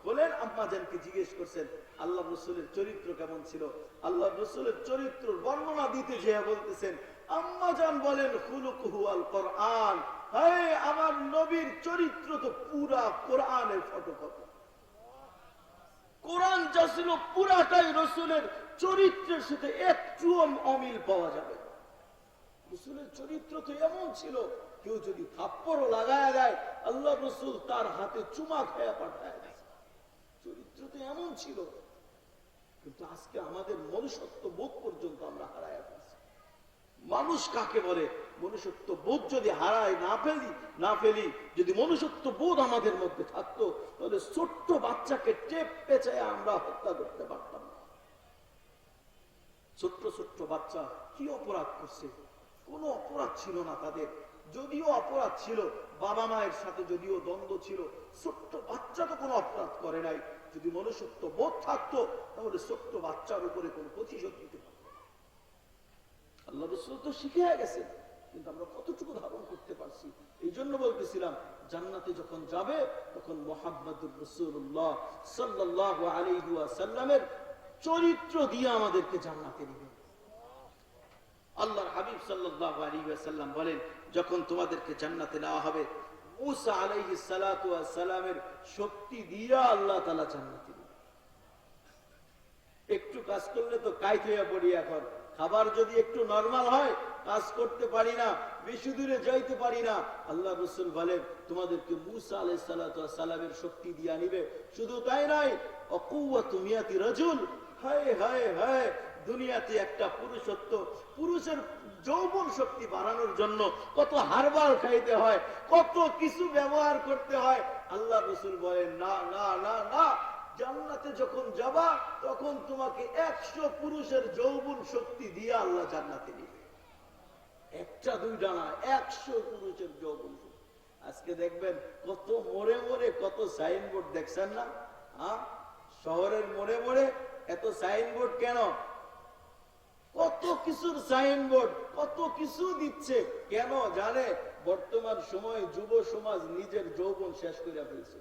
[SPEAKER 1] বলেন? আম্মা জানকে জিজ্ঞেস করছেন আল্লাহ রাসূলের চরিত্র কেমন ছিল। আল্লাহ রাসূলের চরিত্রের বর্ণনা দিতে যেয়ে বলতেছেন, আম্মা জান বলেন খুলুকুহু আল কোরআন, হায় আমার নবীর চরিত্র তো পুরা কোরআনের ফটোকপি। কোরআন যা ছিল পুরাটাই রাসূলের চরিত্রের সাথে একটুও অমিল পাওয়া যাবে। রাসূলের চরিত্র তো এমন ছিল, কেউ যদি থাপ্পড়ও লাগায় দেয়, আল্লাহ রাসূল তার হাতে চুমা খেয়ে পাঠায় দেয়। চরিত্র তো এমন ছিল। কিন্তু আজকে আমাদের মনুষ্যত্ব বোধ পর্যন্ত আমরা হারায় ফেলছি। মানুষ কাকে বলে? মনুষ্যত্ব বোধ যদি হারায় না ফেলি, যদি মনুষ্যত্ব বোধ আমাদের মধ্যে থাকতো, তাহলে ছোট্ট বাচ্চাকে টেপ পেঁচায় আমরা হত্যা করতে পারতাম না। ছোট্ট ছোট্ট বাচ্চা কি অপরাধ করছে? কোনো অপরাধ ছিল না তাদের। যদিও অপরাধ ছিল, বাবা মায়ের সাথে যদিও দ্বন্দ্ব ছিল, ছোট্ট বাচ্চা তো কোনো অপরাধ করে নাই। যদি মনুষ্যত্ব বোধ থাকতো, তাহলে ছোট্ট বাচ্চার উপরে কোনো প্রতিশোধ নিতে পারত। আল্লাহ রাসূল তো শিখে গেছেন, কিন্তু আমরা কতটুকু ধারণ করতে পারছি? এই জন্য বলতেছিলাম, জান্নাতে যখন যাবে, তখন মুহাম্মদুর রাসূলুল্লাহ সাল্লাল্লাহু আলাইহি ওয়াসাল্লামের চরিত্র দিয়ে আমাদেরকে জান্নাতে নিবে। আল্লাহর হাবিব সাল্লাল্লাহু আলাইহি ওয়াসাল্লাম বলেন, যখন তোমাদেরকে জান্নাতে নেওয়া হবে, মুসা আলাইহিস সালাতু ওয়াস সালামের শক্তি দিয়ে আল্লাহ তাআলা জান্নাতে দিবেন। একটু কাজ করলে তো কাইত হয়ে পড়ি। এখন খাবার যদি একটু নরমাল হয়, কাজ করতে পারি না, বেশি দূরে যাইতে পারি না। আল্লাহ রাসূল বলেন তোমাদেরকে মুসা আলাইহিস সালাতু ওয়াস সালামের শক্তি দিয়ে নিবে। শুধু তাই নয়, অকুওয়াতু মিয়াতি রাজুল, হায় হায় হায়, দুনিয়াতে একটা পুরুষত্ব, পুরুষের যৌবন শক্তি বাড়ানোর জন্য কত হারবাল খাইতে হয়, কত কিছু ব্যবহার করতে হয়। আল্লাহ রাসূল বলেন না না না না, জান্নাতে যখন যাবা তখন তোমাকে 100 পুরুষের যৌবন শক্তি দিয়ে আল্লাহ জান্নাতে নিবে। একটা দুইটা না, 100 পুরুষের যৌবন শক্তি। আজকে দেখবেন কত মোড়ে মোড়ে কত সাইনবোর্ড দেখছেন না? শহরের মোড়ে মোড়ে এত সাইনবোর্ড কেন? কত কিছুর সাইনবোর্ড, কত কিছু দিচ্ছে কেন জানে? বর্তমান সময় যুব সমাজ নিজের যৌবন শেষ করে ফেলছে।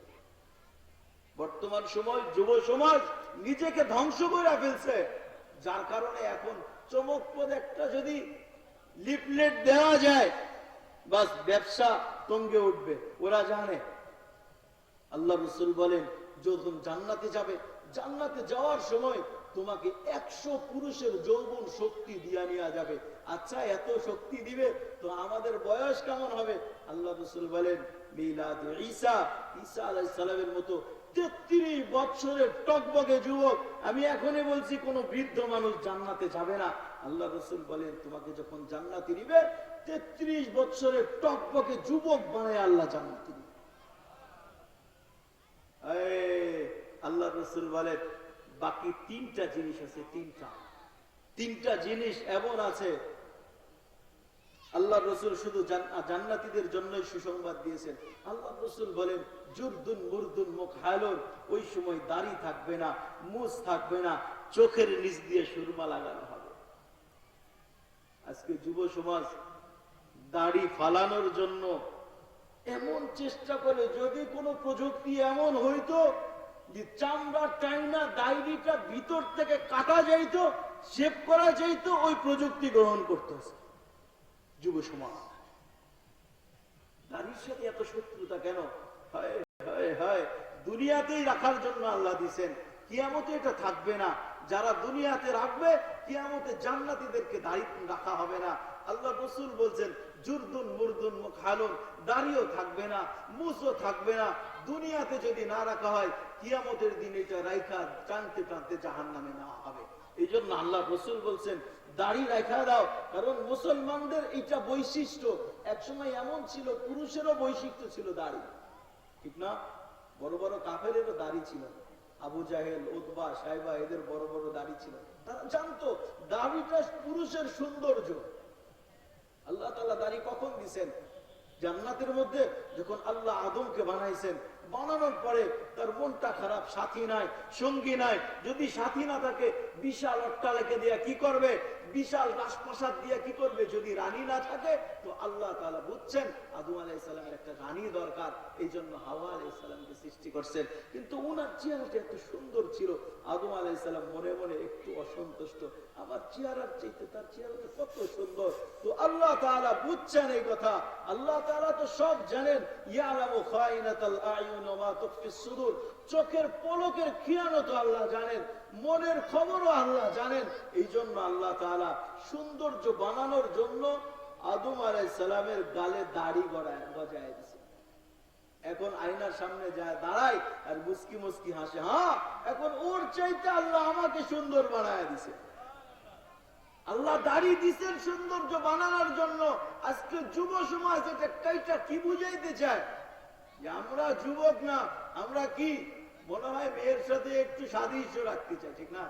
[SPEAKER 1] বর্তমান সময় যুব সমাজ নিজেকে ধ্বংস করে ফেলছে, যার কারণে এখন চমকপ্রদ একটা যদি লিফলেট দেওয়া যায়, বাস ব্যবসা তঙ্গে উঠবে। ওরা জানে। আল্লাহ রাসূল বলেন যখন জান্নাতে যাবে, জান্নাতে যাওয়ার সময় তোমাকে 100 পুরুষের যৌবন শক্তি দিয়া নেওয়া যাবে। আচ্ছা, এত শক্তি দিবে তো আমাদের বয়স কেমন হবে? আল্লাহ রাসূল বলেন মিলাদ ঈসা, ঈসা আলাইহিস সালামের মতো 33 বছরের টকবকে যুবক। আমি এখনই বলছি কোন বৃদ্ধ মানুষ জান্নাতে যাবে না। আল্লাহ রাসূল বলেন তোমাকে যখন জান্নাতে নিবে 33 বছরের টকবকে যুবক বানায় আল্লাহ জান্নাতে নিবে। আল্লাহ রাসূল বলেন বাকি 3টা জিনিস আছে, 3টা জিনিস এমন আছে আল্লাহ রাসূল শুধু জান্নাতীদের জন্যই সুসংবাদ দিয়েছেন। আল্লাহ রাসূল বলেন জুরদুন মুরদুন মুকহালুন, ওই সময় দাড়ি থাকবে না, মুছ থাকবে না, চোখের নিচ দিয়ে সুরমা লাগানো হবে। আজকে যুব সমাজ দাড়ি ফালানোর জন্য এমন চেষ্টা করে, যদি কোনো প্রযুক্তি এমন হইতো যে চামড়া টাইনা দাড়িটা ভিতর থেকে কাটা যাইত, শেভ করা যাইত, ওই প্রযুক্তি গ্রহণ করতেছে যুব সমাজ। দাড়ির সাথে এত শত্রুতা কেন? হায় হায় হায়, দুনিয়াতেই রাখার জন্য আল্লাহ দিয়েছেন, কিয়ামতে এটা থাকবে না। যারা দুনিয়াতে রাখবে, কিয়ামতে জান্নাতীদেরকে দাড়ি রাখা হবে না। আল্লাহ রাসূল বলছেন জুরদুন মুরদুন মুকহালুন, দাড়িও থাকবে না, মুছও থাকবে না। দুনিয়াতে যদি না রাখা হয়, কিয়ামতের দিন এটা রাইখা টানতে টানতে জাহান্নামে নেওয়া হবে। এই জন্য আল্লাহ রাসূল বলছেন দাড়ি রাখা দাও, কারণ মুসলমানদের এটা বৈশিষ্ট্য। একসময় এমন ছিল, পুরুষেরও বৈশিষ্ট্য ছিল দাড়ি, ঠিক না? বড় বড় কাফেরেরও দাড়ি ছিল। আবু জাহেল, উতবা, সাইবা, এদের বড় বড় দাড়ি ছিল। তারা জানতো দাড়িটা পুরুষের সৌন্দর্য। আল্লাহ তাআলা দাড়ি কখন দিয়েছেন? জান্নাতের মধ্যে যখন আল্লাহ আদমকে বানাইছেন, বানানোর পরে তার মনটা খারাপ, সাথী নাই, সঙ্গী নাই। যদি সাথী না থাকে, বিশাল অট্টালিকা দিয়া কি করবে? বিশাল রাজপ্রাসাদ দিয়া কি করবে? যদি রানী না থাকে, তো আল্লাহ তাআলা বুঝছেন আদম আলাইহিস সালামের একটা রানী দরকার, এই জন্য হাওয়া আলাইহিস সালামকে সৃষ্টি করছেন। কিন্তু ওনার চেহারাটা এত সুন্দর ছিল, আদম আলাইহিস সালাম মনে মনে একটু অসন্তুষ্ট, আমার চেহারার চাইতে তার চেহারাটা কত সুন্দর। তো আল্লাহ তাআলা বুঝছেন এই কথা। আল্লাহ তাআলা তো সব জানেন। ইয়ালামু খাইনাতাল আয়ুন ওয়া মা তুখফিস সুদূর, চোখের পলকের খিয়ানত আল্লাহ জানেন, মনের খবরও আল্লাহ জানেন। এই জন্য আল্লাহ তাআলা সৌন্দর্য বানানোর জন্য আদম আলাইহিস সালামের গালে দাড়ি গজায় দিয়েছে। এখন আয়নার সামনে যায় দাঁড়ায় আর মুস্কি মুস্কি হাসে। হ্যাঁ, এখন ওর চাইতে আল্লাহ আমাকে সুন্দর বানায় দিছে। আল্লাহ দাড়ি দিছেন সৌন্দর্য বানানোর জন্য। আজকে যুব সমাজ এটা কি বুঝাইতে চায়? যে আমরা যুবক না, আমরা কি মনে হয় মেয়ের সাথে একটু সাদৃশ্য রাখতে চাই, ঠিক না?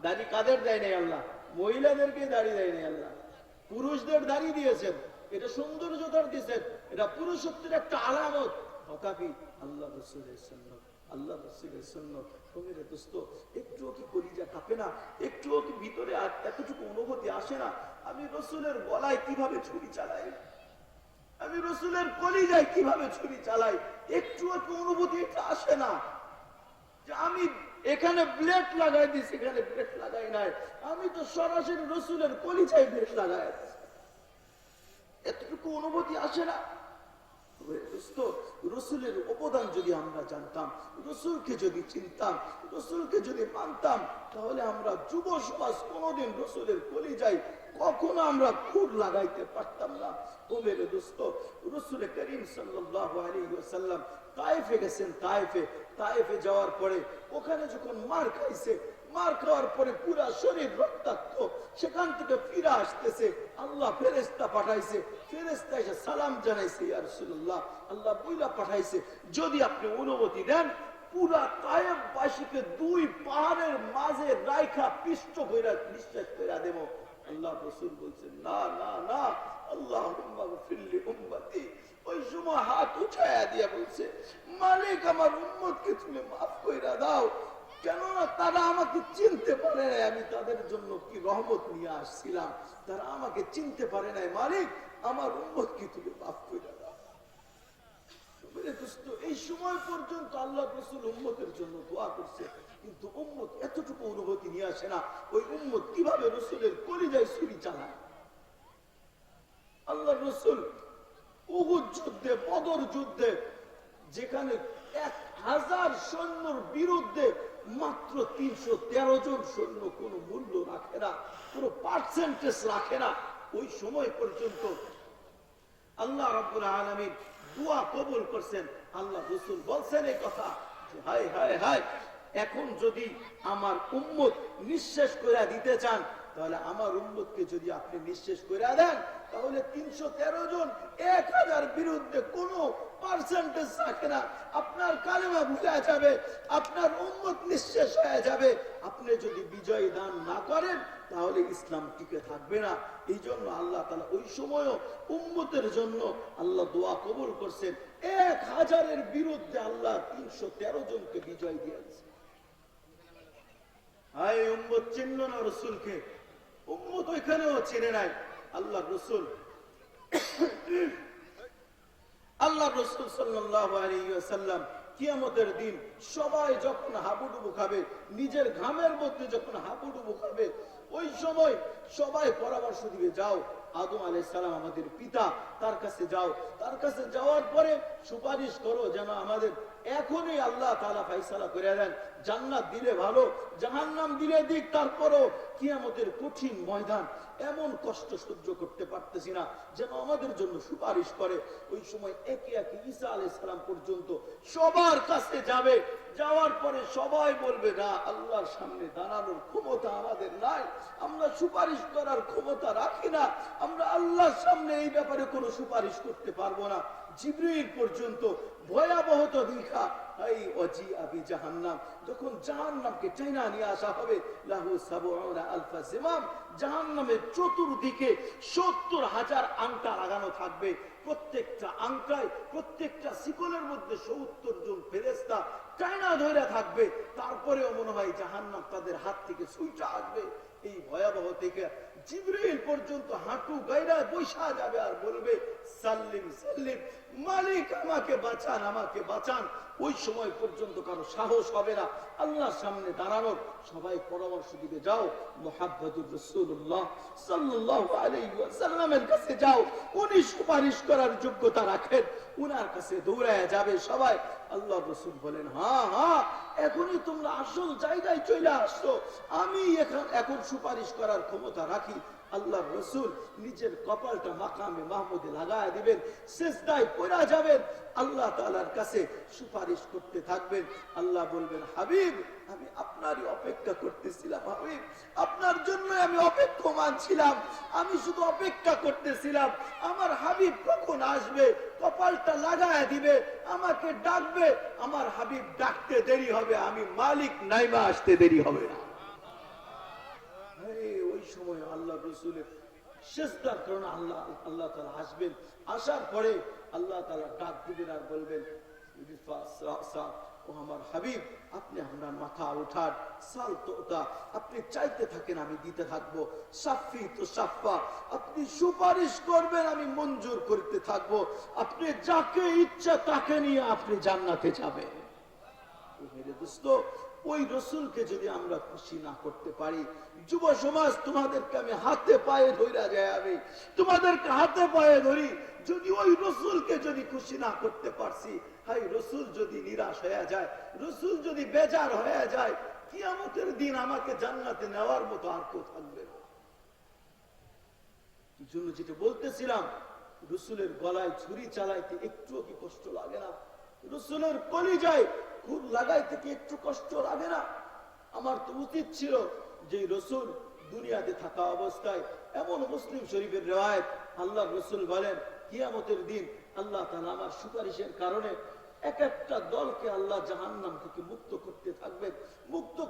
[SPEAKER 1] দাড়ি কাদের দেয় নাই আল্লাহ? মহিলাদেরকে দাড়ি দেয় নাই আল্লাহ, পুরুষদের দাড়ি দিয়েছেন। এটা সৌন্দর্যতার দিয়েছেন, এটা পুরুষত্বের একটা আলামত। তথাপি আল্লাহ রাসূলের সুন্নাত, আল্লাহ রাসূলের সুন্নাত মেরে দোস্ত, একটুও কি কলিজা কাঁপে না? একটুও কি ভিতরে এতটুকু অনুভূতি আসে না? আমি রাসূলের গলায় কিভাবে ছুরি চালাই, আমি রাসূলের কলিজায় কিভাবে ছুরি চালাই? একটুও কি অনুভূতি এটা আসে না যে আমি এখানে ব্লেড লাগাই দিছি, এখানে ব্লেড লাগাই নাই, আমি তো সরাসরি রাসূলের কলিজায় ব্লেড লাগাই দিছি? এতটুকু অনুভূতি আসে না? রসুলের অবদান যদি আমরা জানতাম, রসুলকে যদি চিনতাম, রসুলকে যদি মানতাম, তাহলে আমরা যুব সমাজ কোনোদিন রসুলের কলিজায় কখনো আমরা খুর লাগাইতে পারতাম না। ও মেরে দোস্ত, রসুল করিম সাল্লাল্লাহু আলাইহি ওয়াসাল্লাম তায়েফে গেছেন। তায়েফে যাওয়ার পরে ওখানে যখন মার খাইছে, মার খাওয়ার পরে পুরা শরীর রক্তাক্ত, সেখান থেকে ফিরে আসতেছে, আল্লাহ ফেরেশতা পাঠাইছে, ফেরেশতা এসে সালাম জানাইছে, ইয়া রাসূলুল্লাহ, আল্লাহ বইলা পাঠাইছে যদি আপনি অনুমতি দেন পুরা তায়েফবাসীকে দুই পাহাড়ের মাঝে রাইখা পিষ্ট কইরা নিঃশেষ কইরা দেব। আল্লাহ রাসূল বলছেন না না না, আল্লাহুম্মা গফিরলি উম্মতি। ওই সময় হাত উঠায়া দিয়া বলছে, মালিক আমার উম্মতকে তুমি মাফ কইরা দাও, কেননা তারা আমাকে চিনতে পারে নাই, আমি তাদের জন্য কি রহমত নিয়ে আসছিলাম, তারা আমাকে চিনতে পারে নাই, মালিক আমার উম্মতকে তুমি মাফ কইরা দাও। এই সময় পর্যন্ত আল্লাহ রাসূল উম্মতের জন্য দোয়া করছে, কিন্তু উম্মত এতটুকু অনুভূতি নিয়ে আসে না, ওই উম্মত কিভাবে রাসূলের কলিজায় ছুরি চালায়। আল্লাহ রাসূল উহুদ যুদ্ধে, বদর যুদ্ধে, যেখানে 1000 সৈন্যর বিরুদ্ধে মাত্র 313 জন সৈন্য কোনো মূল্য রাখে না, কোনো পার্সেন্টেজ রাখে না, ওই সময় পর্যন্ত আল্লাহ রাব্বুল আলামিন দোয়া কবুল করছেন। আল্লাহ রাসূল বলছেন এই কথা, হায় হায় হায়, এখন যদি আমার উম্মত নিঃশেষ করে দিতে চান, তাহলে আমার উম্মতকে যদি আপনি নিঃশেষ করে দেন, তাহলে 313 জন 1000 বিরুদ্ধে কোনো পার্সেন্টেজ রাখে না, আপনার কালেমা ভুলে যাবে, আপনার উম্মত নিঃশেষ হয়ে যাবে। আপনি যদি বিজয় দান না করেন তাহলে ইসলাম টিকে থাকবে না। এই জন্য আল্লাহ তাআলা ওই সময়ও উম্মতের জন্য আল্লাহ দোয়া কবুল করছেন। 1000-এর বিরুদ্ধে আল্লাহ 313 জনকে বিজয় দিয়েছে। হায় উম্মত চিনল না রাসূলকে, উম্মত ওইখানেও চিনে নাই। আল্লাহ রাসূল সাল্লাল্লাহু আলাইহি ওয়াসাল্লাম কিয়ামতের দিন সবাই যখন হাবুডুবু খাবে, নিজের ঘামের মধ্যে যখন হাবুডুবু খাবে, ওই সময় সবাই পরামর্শ দিবে, যাও আদম আলাইহিস সালাম আমাদের পিতা, তার কাছে যাও, তার কাছে যাওয়ার পরে সুপারিশ করো যেন আমাদের এখনই আল্লাহ তাআলা ফয়সালা করে দেন, জান্নাত দিলে ভালো, জাহান্নাম দিলে দিক। তারপরও কিয়ামতের কঠিন ময়দান, এমন কষ্ট সহ্য করতে পারতেছি না, যেন আমাদের জন্য সুপারিশ করে। ওই সময় একে একে ঈসা আলাইহিস সালাম পর্যন্ত সবার কাছে যাবে, যাওয়ার পরে সবাই বলবে, না, আল্লাহর সামনে দাঁড়ানোর ক্ষমতা আমাদের নাই, আমরা সুপারিশ করার ক্ষমতা রাখি না, আমরা আল্লাহর সামনে এই ব্যাপারে কোনো সুপারিশ করতে পারবো না। জিবরিল পর্যন্ত ভয়াবহতা দেখা, এই ওয়াজি আবি জাহান্নাম, যখন জাহান্নামকে টেনে নিয়ে আসা হবে, লাহু সাবউনা আলফা জিমাম, জাহান্নামের চতুর্দিকে 70,000 আংটা লাগানো থাকবে, প্রত্যেকটা আংটায়, প্রত্যেকটা শিকলের মধ্যে 70 জন ফেরেশতা টানা ধরে থাকবে। তারপরেও মনে হয় জাহান্নাম তাদের হাত থেকে ছুটে আসবে। এই ভয়াবহ থেকে জিবরিল পর্যন্ত হাঁটু গায়রা বসা যাবে আর বলবে, সাল্লিম সাল্লিম, মালিক আমাকে বাঁচান, আমাকে বাঁচান। ওই সময় পর্যন্ত কারো সাহস হবে না আল্লাহর সামনে দাঁড়ানোর। সবাই পরামর্শ দিবে, যাও মুহাম্মদুর রাসূলুল্লাহ সাল্লাল্লাহু আলাইহি ওয়াসাল্লামের কাছে যাও, উনি সুপারিশ করার যোগ্যতা রাখেন, উনার কাছে দৌড়ায় যাবে সবাই। আল্লাহ রাসূল বলেন, হ্যাঁ হ্যাঁ, এখনই তোমরা আসল জায়গায় চলে আসছো, আমি এখন সুপারিশ করার ক্ষমতা রাখি। আল্লাহ রাসূল নিজের কপালটা মাকামে মাহমুদে লাগায় দিবেন, সিজদায় পড়ে যাবেন, আল্লাহ তাআলার কাছে সুপারিশ করতে থাকবেন। আল্লাহ বলবেন, হাবিব, আমি আপনারই অপেক্ষা করতেছিলাম, হাবিব, আপনার জন্য আমি অপেক্ষমান ছিলাম, আমি শুধু অপেক্ষা করতেছিলাম আমার হাবিব কখন আসবে, কপালটা লাগায় দিবে, আমাকে ডাকবে, আমার হাবিব ডাকতে দেরি হবে, আমি মালিক নাইমা আসতে দেরি হবে না। ওই সময় আল্লাহ রাসূলের সিজদার কারণে আল্লাহ তাআলা আসবেন, আসার পরে আল্লাহ তাআলা ডাক দিবেন আর বলবেন, ও আমার হাবিব, আপনি আপনার মাথা উঠান, সাল তোতা, আপনি চাইতে থাকেন আমি দিতে থাকবো, সাফি তো সাফা, আপনি সুপারিশ করবেন আমি মঞ্জুর করতে থাকবো, আপনি যাকে ইচ্ছা তাকে নিয়ে আপনি জান্নাতে যাবেন। মেরে দোস্ত, ওই রাসূলকে যদি আমরা খুশি না করতে পারি, যুব সমাজ তোমাদেরকে আমি হাতে পায়ে ধরে যায়, আমি তোমাদেরকে হাতে পায়ে ধরি, যদি ওই রাসূলকে যদি খুশি না করতে পারছি, হাই রাসূল যদি নিরাশ হয়ে যায়, রাসূল যদি বেজার হয়ে যায়, কিয়ামতের দিন আমাকে জান্নাতে নেওয়ার মতো আর কেউ থাকবে না। এই জন্য যেটা বলতেছিলাম, রাসূলের গলায় ছুরি চালাইতে একটুও কি কষ্ট লাগে না? রাসূলের কলিজায় খুব লাগাইতে কি একটু কষ্ট লাগে না? আমার তো উচিত ছিল যে রসুল দুনিয়াতে থাকা অবস্থায়, এমন মুসলিম শরীফের রিওয়ায়াত, আল্লাহ রসুল বলেন কিয়ামতের দিন আল্লাহ তাআলা আমার সুপারিশের কারণে এক একটা দলকে আল্লাহ জাহান্নাম থেকে মুক্ত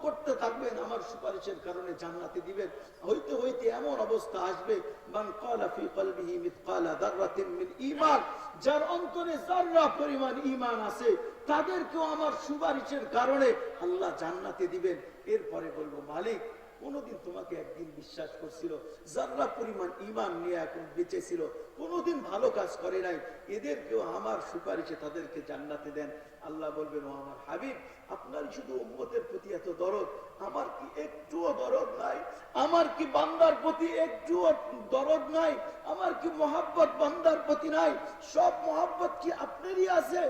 [SPEAKER 1] করতে থাকবেন, আমার সুপারিশের কারণে জান্নাতে দিবেন। হইতে হইতে এমন অবস্থা আসবে, মান ক্বালা ফি কলবিহি মিসকালা যাররাতিন মিন ঈমান, যার অন্তরে যাররা পরিমাণ ঈমান আছে তাদেরকেও আমার সুপারিশের কারণে আল্লাহ জান্নাতে দিবেন। এরপরে বলবো, মালিক কোনদিন তোমাকে একদিন বিশ্বাস করছিল, যাররা পরিমাণ ঈমান নিয়ে এখন বেঁচে ছিল, কোনদিন ভালো কাজ করে নাই, এদেরকেও আমার সুপারিশে তাদেরকে জান্নাতে দেন। আল্লাহ বলবেন, ও আমার হাবিব, আপনার শুধু উম্মতের প্রতি এত দরদ, আমার কি একটুও দরদ নাই? আমার কি বান্দার প্রতি একটুও দরদ নাই? আমার কি মহাব্বত বান্দার প্রতি নাই? সব মহাব্বত কি আপনারই আছে?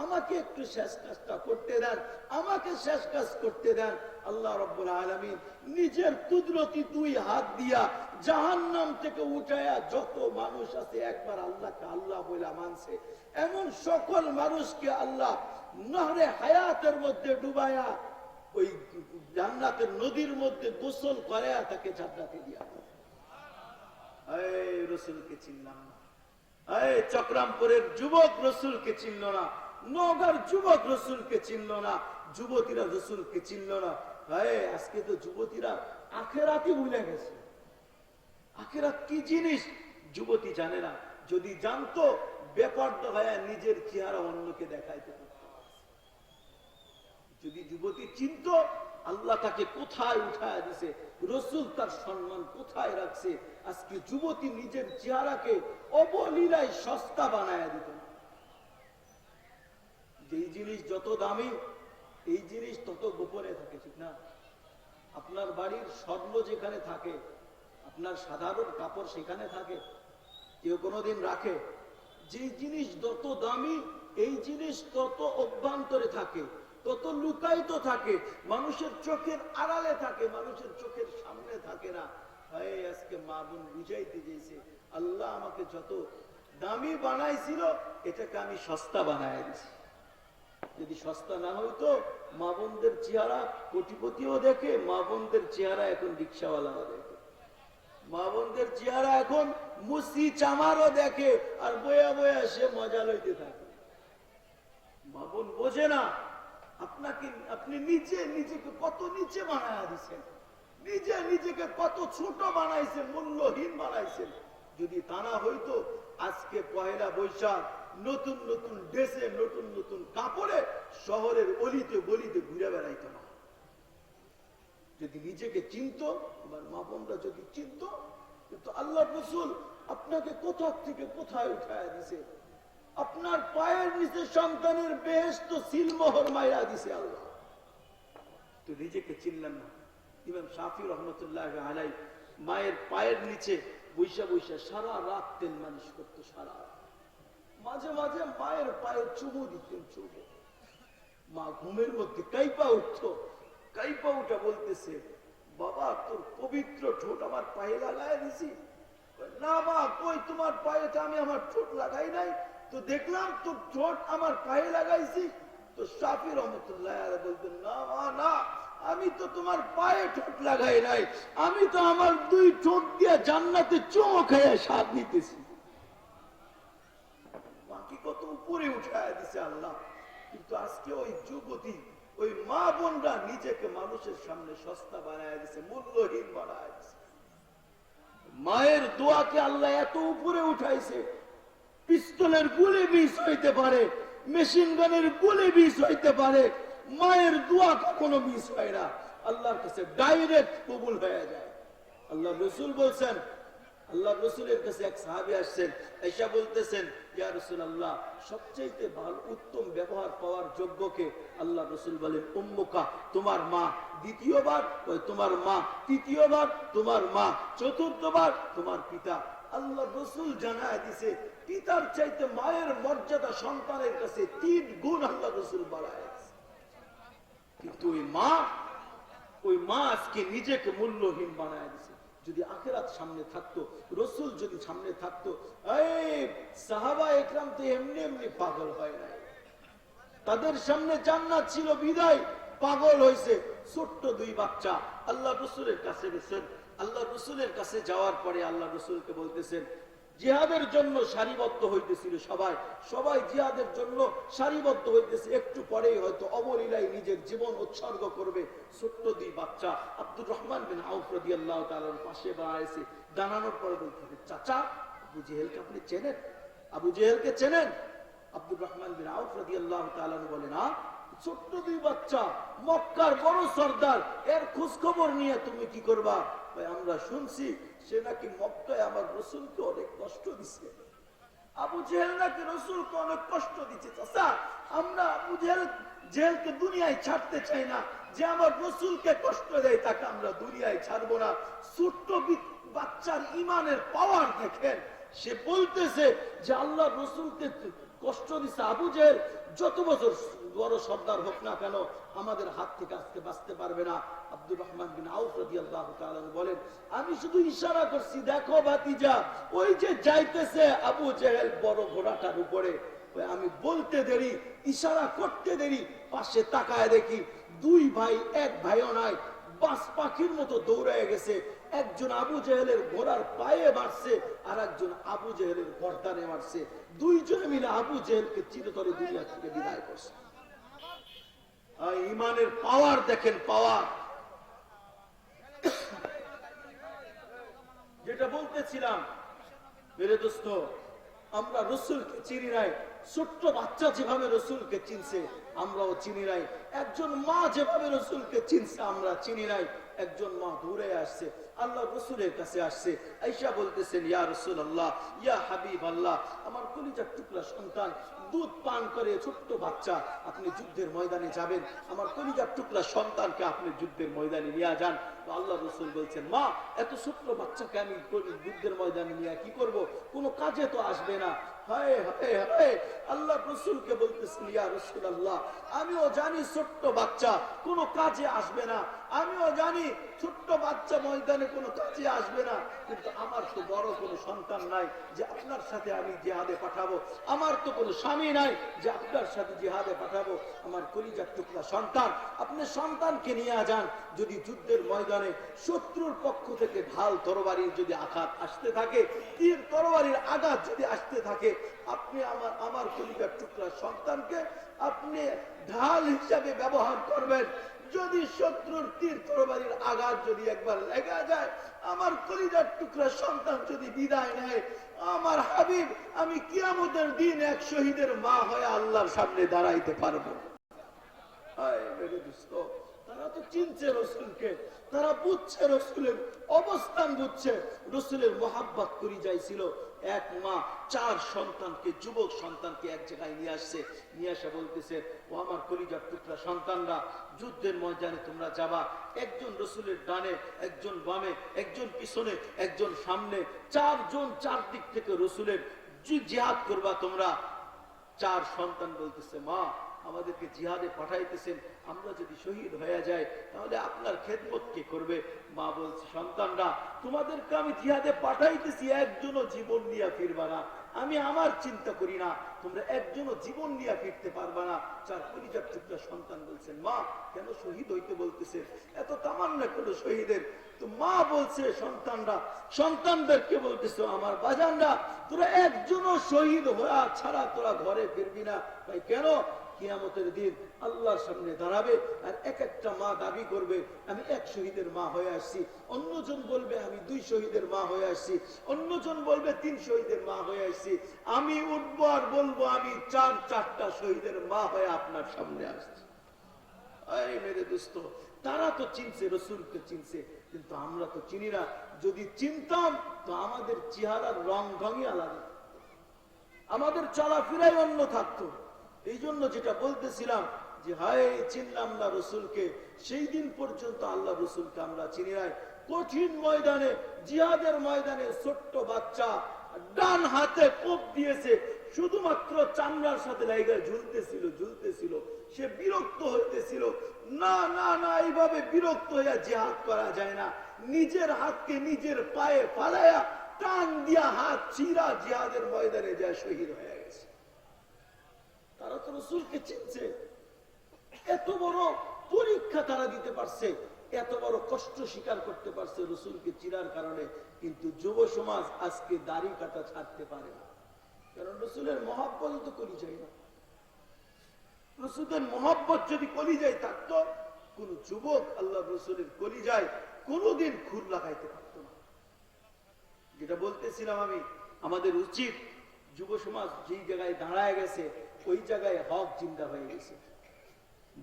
[SPEAKER 1] আমাকে একটু শেষ কাজটা করতে দেন, আমাকে শেষ কাজ করতে দেন। আল্লাহ রাব্বুল আলামিন নিজের কুদরতি দুই হাত দিয়া জাহান্নাম থেকে উঠায়া যত মানুষ আছে একবার আল্লাহকে আল্লাহ বলে মানছে, এমন সকল মানুষকে আল্লাহ নহরে হায়াতের মধ্যে ডুবায়া ওই জান্নাতের নদীর মধ্যে গোসল করায়া তাকে জান্নাতে দিয়া। এই রসুলকে চিনলাম না, এই চক্রামপুরের যুবক রসুলকে চিনল না, নওগাঁর যুবক রসুলকে চিনল না, যুবতীরা রসুলকে চিনল না। আজকে তো যুবতীরা আখেরাতই ভুলে গেছে। আখেরাত কি জিনিস যুবতী জানে না, যদি জানতো বেপরদা হয়ে নিজের চেহারা অন্যকে দেখাইতে পারত। যদি যুবতী চিনত আল্লাহ তাকে কোথায় উঠায় দিছে, রসুল তার সম্মান কোথায় রাখছে, আজকে যুবতী নিজের চেহারাকে অবলীলায় সস্তা বানায় দিত। যেই জিনিস যত দামি এই জিনিস তত গোপনে থাকে, ঠিক না? আপনার বাড়ির স্বর্ণ যেখানে থাকে, আপনার সাধারণ কাপড় সেখানে থাকে, কেউ কোনোদিন রাখে? যে জিনিস যত দামি এই জিনিস তত অভ্যন্তরে থাকে, তত লুকায়িত থাকে, মানুষের চোখের আড়ালে থাকে, মানুষের চোখের সামনে থাকে না। আজকে মা বোন বুঝাইতে চেয়েছে, আল্লাহ আমাকে যত দামি বানাইছিল এটাকে আমি সস্তা বানায় দিছি। যদি সস্তা না হইতো মা বোনদের চেহারা কোটিপতিও দেখে, মা বোনদের চেহারা এখন রিক্সাওয়ালাও দেখে, মা বোনদের চেহারা এখন মুসি চামারও দেখে, আর বয়া বয়া সে মজা লইতে থাকে। মা বোন বোঝে না আপনি নিজেকে কত নিচে বানায় দিচ্ছেন, নিজেকে কত ছোট বানাইছেন, মূল্যহীন বানাইছেন। যদি তা না হইতো আজকে পয়লা বৈশাখ নতুন নতুন ড্রেসে নতুন নতুন কাপড়ে শহরের অলিতে গলিতে ঘুরে বেড়াইত না। যদি নিজেকে চিনত, আমার মা বোনরা যদি চিনত, কিন্তু আল্লাহ রসুল আপনাকে কোথা থেকে কোথায় উঠায় দিছে, আপনার পায়ের নিচে সন্তানের বেহেশত সিলমোহর মাইরা দিছে আল্লাহ। তো নিজেকে চিনলেন না। ইমাম শাফি রহমতুল্লাহ আলাই মায়ের পায়ের নিচে বৈশা বৈশা সারা রাত তেল মালিশ করতো, সারা মাঝে মাঝে মায়ের পায়ে চুমু দিতেন, চুমু। মা ঘুমের মধ্যে কাইপা উঠতো, কাইপা উঠা বলতেছে, বাবা তোর পবিত্র ঠোঁট আমার পায়ে লাগায় দিছি। না মা, কই তোমার পায়েটা আমি আমার ঠোঁট লাগাই নাই, তো দেখলাম তোর ঠোঁট আমার পায়ে লাগাইছি। তো শাফি রহমতুল্লাহ বলতেন, না মা না, আমি তো তোমার পায়ে ঠোঁট লাগাই নাই, আমি তো আমার দুই ঠোঁট দিয়ে জান্নাতে চুমো খেয়ে স্বাদ নিতেছি। মাকে কত উপরে উঠায় দিছে আল্লাহ। কিন্তু আজকে ওই যুবতী, ওই মা বোনরা নিজেকে মানুষের সামনে সস্তা বানায় দিছে, মূল্যহীন বানায় দিছে। মায়ের দোয়াকে আল্লাহ এত উপরে উঠাইছে, পিস্তলের গুলি বিষ হইতে পারে, মেশিন গানের গুলি বিষ হইতে পারে, মায়ের দোয়া কখনো মিস হয় না, আল্লাহর কাছে ডাইরেক্ট কবুল হয়ে যায়। আল্লাহ রসুল বলছেন, আল্লাহ রসুলের কাছে এক সাহাবী আসছেন, এসা বলতেছেন, ইয়া রাসূলুল্লাহ, সবচেয়ে ভালো উত্তম ব্যবহার পাওয়ার যোগ্যকে? আল্লাহ রসুল বলেন, উম্মুকা, তোমার মা। দ্বিতীয়বার তোমার মা, তৃতীয়বার তোমার মা, চতুর্থবার তোমার পিতা। আল্লাহ রসুল জানায় দিছে, পিতার চাইতে মায়ের মর্যাদা সন্তানের কাছে 3 গুণ আল্লাহ রসুল বাড়ায়। কিন্তু ওই মা আজকে নিজেকে মূল্যহীন বানায় দিছে। যদি আখিরাত সামনে থাকতো, রসুল যদি সামনে থাকতো, সাহাবা একরাম তো এমনি এমনি পাগল হয় নাই, তাদের সামনে জান্নাত ছিল বিদায় পাগল হয়েছে। ছোট্ট দুই বাচ্চা আল্লাহ রসুলের কাছে গেছেন। আল্লাহ রসুলের কাছে যাওয়ার পরে আল্লাহ রসুলকে বলতেছেন, জিহাদের জন্য সারিবদ্ধ হইতেছিল সবাই, সবাই জিহাদের জন্য সারিবদ্ধ হইতেছে, একটু পরেই হয়তো অবলীলায় নিজের জীবন উৎসর্গ করবে। ছোট্ট দুই বাচ্চা আব্দুর রহমান বিন আউফ রাদিয়াল্লাহু তাআলার পাশে দাঁড়াইছে। দাঁড়ানোর পরে বলতেছে, চাচা আবু জেহেলকে আপনি চেনেন? আবু জেহেলকে চেনেন? আব্দুর রহমান বিন আউফ রাদিয়াল্লাহু তাআলা বলেন, না, ছোট্ট দুই বাচ্চা, মক্কার বড় সর্দার, এর খোঁজ খবর নিয়ে তুমি কি করবা? আমরা শুনছি সে নাকি মক্কায় আমার রসুলকে অনেক কষ্ট দিচ্ছে। আবু জেহেল নাকি রসুলকে অনেক কষ্ট দিচ্ছে। চাচা, আমরা আবু জেহেলকে দুনিয়ায় ছাড়তে চাই না, যে আমার রসুলকে কষ্ট দেয় তাকে আমরা দুনিয়ায় ছাড়বো না। ছোট্ট বাচ্চার ইমানের পাওয়ার দেখেন, সে বলতেছে যে আল্লাহ রসুলকে কষ্ট দিচ্ছে। আবু জেহেল যত বছর বড় সর্দার হোক না কেন, আমাদের হাত থেকে আজকে বাঁচতে পারবে না। আব্দুর রহমান বিন আউফ রাদিয়াল্লাহু তাআলা বলেন, আমি শুধু ইশারা করছি, দেখো ভাতিজা, ওই যে যাইতেছে আবু জেহেল বড় ঘোড়াটার উপরে। আমি বলতে দেরি, ইশারা করতে দেরি, পাশে তাকায় দেখি দুই ভাই, এক ভাইও নাই, বাস পাখির মতো দৌড়ায় গেছে। একজন আবু জেহেলের ঘোড়ার পায়ে মারছে, আর একজন আবু জেহেলের গর্দানে মারছে। দুইজনে মিলে আবু জেহেলকে চিরতরে দুনিয়া থেকে বিদায় করছে। ইমানের পাওয়ার দেখেন, পাওয়ার। যেটা বলতেছিলাম মেরে দোস্ত, আমরা রসুলকে চিনি নাই। ছোট্ট বাচ্চা যেভাবে রসুলকে চিনছে আমরাও চিনি নাই। একজন মা যেভাবে রসুলকে চিনছে আমরা চিনি নাই। একজন মা দূরে আসছে, আল্লাহ রসুলের কাছে আসছে, আয়েশা বলতেছেন, ইয়া রাসূলুল্লাহ, ইয়া হাবিবাল্লাহ, আমার কলিজার টুকরা সন্তান দুধ পান করে, ছোট্ট বাচ্চা, আপনি যুদ্ধের ময়দানে যাবেন, আমার কলিজার টুকরা সন্তানকে আপনি যুদ্ধের ময়দানে নিয়ে যান। তো আল্লাহ রসুল বলছেন, মা, এত ছোট্ট বাচ্চাকে আমি যুদ্ধের ময়দানে নিয়ে কি করব? কোনো কাজে তো আসবে না। হায় হায় হায়, আল্লাহ রসুলকে বলতেছেন, ইয়া রাসূলুল্লাহ, আমিও জানি ছোট্ট বাচ্চা কোনো কাজে আসবে না, আমিও জানি ছোট্ট বাচ্চা ময়দানে কোনো কাজে আসবে না, কিন্তু আমার তো বড় কোনো সন্তান নাই যে আপনার সাথে আমি জিহাদে পাঠাবো, আমার তো কোনো স্বামী নাই যে আপনার সাথে জিহাদে পাঠাবো। আমার কলিজার টুকরা সন্তান, আপনি সন্তানকে নিয়ে যান। যদি যুদ্ধের ময়দানে শত্রুর পক্ষ থেকে ঢাল তরবারির যদি আঘাত আসতে থাকে, তীর তরবারির আঘাত যদি আসতে থাকে, আপনি আমার কলিজার টুকরা সন্তানকে আপনি ঢাল হিসাবে ব্যবহার করবেন। যদি শত্রুর তীর তরবারির আঘাত যদি একবার লেগে যায়, আমার কলিজার টুকরা সন্তান যদি বিদায় নেয়, আমার হাবিব, আমি কিয়ামতের দিন এক শহীদের মা হয়ে আল্লাহর সামনে দাঁড়াইতে পারবো। তারা তো চিনছে রসুলকে, তারা বুঝছে রসুলের অবস্থান, বুঝছে রসুলের মোহাব্বত করি যাইছিল। এক মা চার সন্তানকে, যুবক সন্তানকে এক জায়গায় নিয়ে আসছে, নিয়ে আসা বলতেছে, ও আমার কলিজার টুকরা সন্তানরা, যুদ্ধের ময়দানে তোমরা যাবা, একজন রসুলের ডানে, একজন বামে, একজন পিছনে, একজন সামনে, চারজন চারদিক থেকে রসুলের জিহাদ করবা তোমরা। চার সন্তান বলতেছে, মা, আমাদেরকে জিহাদে পাঠাইতেছেন, আমরা যদি শহীদ হয়ে যাই তাহলে আপনার খেদমত কে করবে? মা বলছে, সন্তানরা, তোমাদেরকে আমি জিহাদে পাঠাইতেছি, একজনও জীবন নিয়ে ফিরবা না, আমি আমার চিন্তা করি না, তোমরা একজনও জীবন নিয়ে ফিরতে পারবা না। চার কলিজার টুকরা সন্তান বলছেন, মা, কেন শহীদ হইতে বলতেছে? এত তামান্না কোনো শহীদের? তো মা বলছে, সন্তানদেরকে বলতেছে, আমার বাজানরা, তোরা একজনও শহীদ হওয়া ছাড়া তোরা ঘরে ফিরবি না। ভাই, কেন? কিয়ামতের দিন আল্লাহর সামনে দাঁড়াবে, আর এক একটা মা দাবি করবে, আমি এক শহীদের মা হয়ে আসছি, অন্যজন বলবে আমি দুই শহীদের মা হয়ে আসছি, অন্যজন বলবে তিন শহীদের মা হয়ে আসছি। আমি উঠবো আর বলবো, আমি চারটা শহীদের মা হয়ে আপনার সামনে আসছি। মেরে দোস্ত, তারা তো চিনছে, রসুলকে চিনছে, কিন্তু আমরা তো চিনি না। যদি চিনতাম তো আমাদের চেহারার রং ঢঙই আলাদা, আমাদের চলাফেরাই অন্য থাকতো। এই জন্য যেটা বলতেছিলাম যে, হায়, চিনলাম না রসুলকে, সেই দিন পর্যন্ত আল্লাহ রসুলকে আমরা চিনি নাই। কঠিন ময়দানে, জিহাদের ময়দানে ছোট্ট বাচ্চা ডান হাতে কোপ দিয়েছে, শুধুমাত্র চামড়ার সাথে লাইগায় ঝুলতেছিল। সে বিরক্ত হইতেছিল, না না না, এইভাবে বিরক্ত হইয়া জিহাদ করা যায় না। নিজের হাতকে নিজের পায়ে ফালাইয়া টান দিয়া হাত চিরা জিহাদের ময়দানে যায় শহীদ হয়ে গেছে। তারা তো রসুলকে চিনছে। এত বড় পরীক্ষা তারা দিতে পারছে, এত বড় কষ্ট স্বীকার করতে পারছে রসুলকে চিনার কারণে। কিন্তু যুব সমাজ আজকে দাড়ি কাটা ছাড়তে পারে না, কারণ রসুলের মহব্বত তো করি যায় না। রসুলের মহব্বত যদি কলিজায় থাকতো, কোন যুবক আল্লাহ রসুলের কলিজায় কোনদিন খুর লাগাইতে পারত না। যেটা বলতেছিলাম আমি, আমাদের উচিত যুব সমাজ যেই জায়গায় দাঁড়ায় গেছে ওই জায়গায় হক জিন্দা হয়ে গেছে।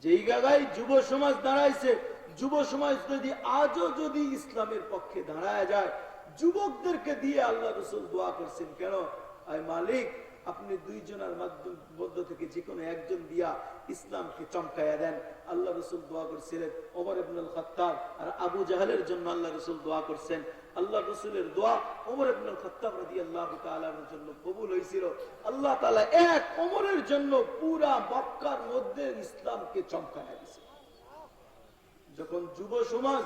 [SPEAKER 1] যেই জায়গায় যুব সমাজ দাঁড়াইছে, যুব সমাজ যদি আজও যদি ইসলামের পক্ষে দাঁড়ায় যায়, যুবকদেরকে দিয়ে আল্লাহ রসুল দোয়া করছেন, কেন আয় মালিক আপনি দুইজনের মধ্য থেকে যে কোনো একজন দিয়া ইসলামকে চমকাইয়া দেন। আল্লাহ রসুল দোয়া করছিলেন ওমর ইবনুল খাত্তাব আর আবু জাহেলের জন্য আল্লাহ রসুল দোয়া করছেন। আল্লাহ রসুলের দোয়া ওমর ইবনুল খাত্তাব রাদিয়াল্লাহু তাআলার জন্য কবুল হয়েছিল। আল্লাহ তাআলা এক ওমরের জন্য পুরা মক্কার মধ্যে ইসলামকে চমকাইয়া দিয়েছে। যখন যুব সমাজ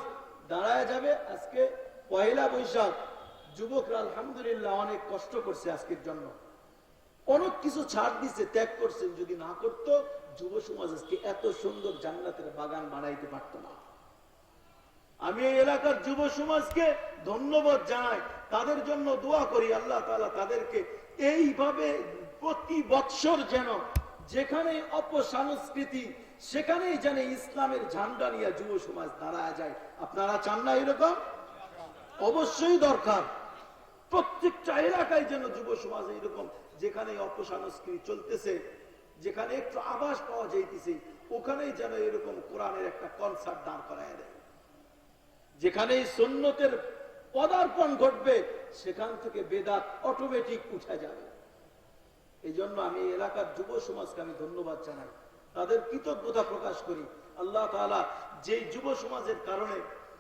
[SPEAKER 1] দাঁড়ায় যাবে, আজকে পয়লা বৈশাখ যুবকরা আলহামদুলিল্লাহ অনেক কষ্ট করছে, আজকের জন্য অনেক কিছু ছাড় দিছে, ত্যাগ করছেন। যদি না করতো যুব সমাজ আজকে এত সুন্দর জান্নাতের বাগান বানাইতে পারত না। আমি এই এলাকার যুব সমাজকে ধন্যবাদ জানাই, তাদের জন্য দোয়া করি আল্লাহ তাআলা তাদেরকে এইভাবে প্রতি বৎসর যেন যেখানে অপসংস্কৃতি সেখানেই যেন ইসলামের ঝান্ডা নিয়ে যুব সমাজ দাঁড়ায় যায়। আপনারা চান না এরকম? অবশ্যই দরকার। প্রত্যেকটা এলাকায় যেন যুব সমাজ এইরকম, যেখানে অপসংস্কৃতি চলতেছে, যেখানে একটু আভাস পাওয়া যাইতেছে, ওখানেই যেন এরকম কোরআনের একটা কনসার্ট দাঁড় করায় দেয়। যেখানে সুন্নতের পদার্পণ ঘটবে সেখান থেকে বেদাত অটোমেটিক উঠে যাবে। এই জন্য আমি এলাকার যুব সমাজকে আমি ধন্যবাদ জানাই, তাদের কৃতজ্ঞতা প্রকাশ করি। আল্লাহ তাআলা যে যুব সমাজের কারণে,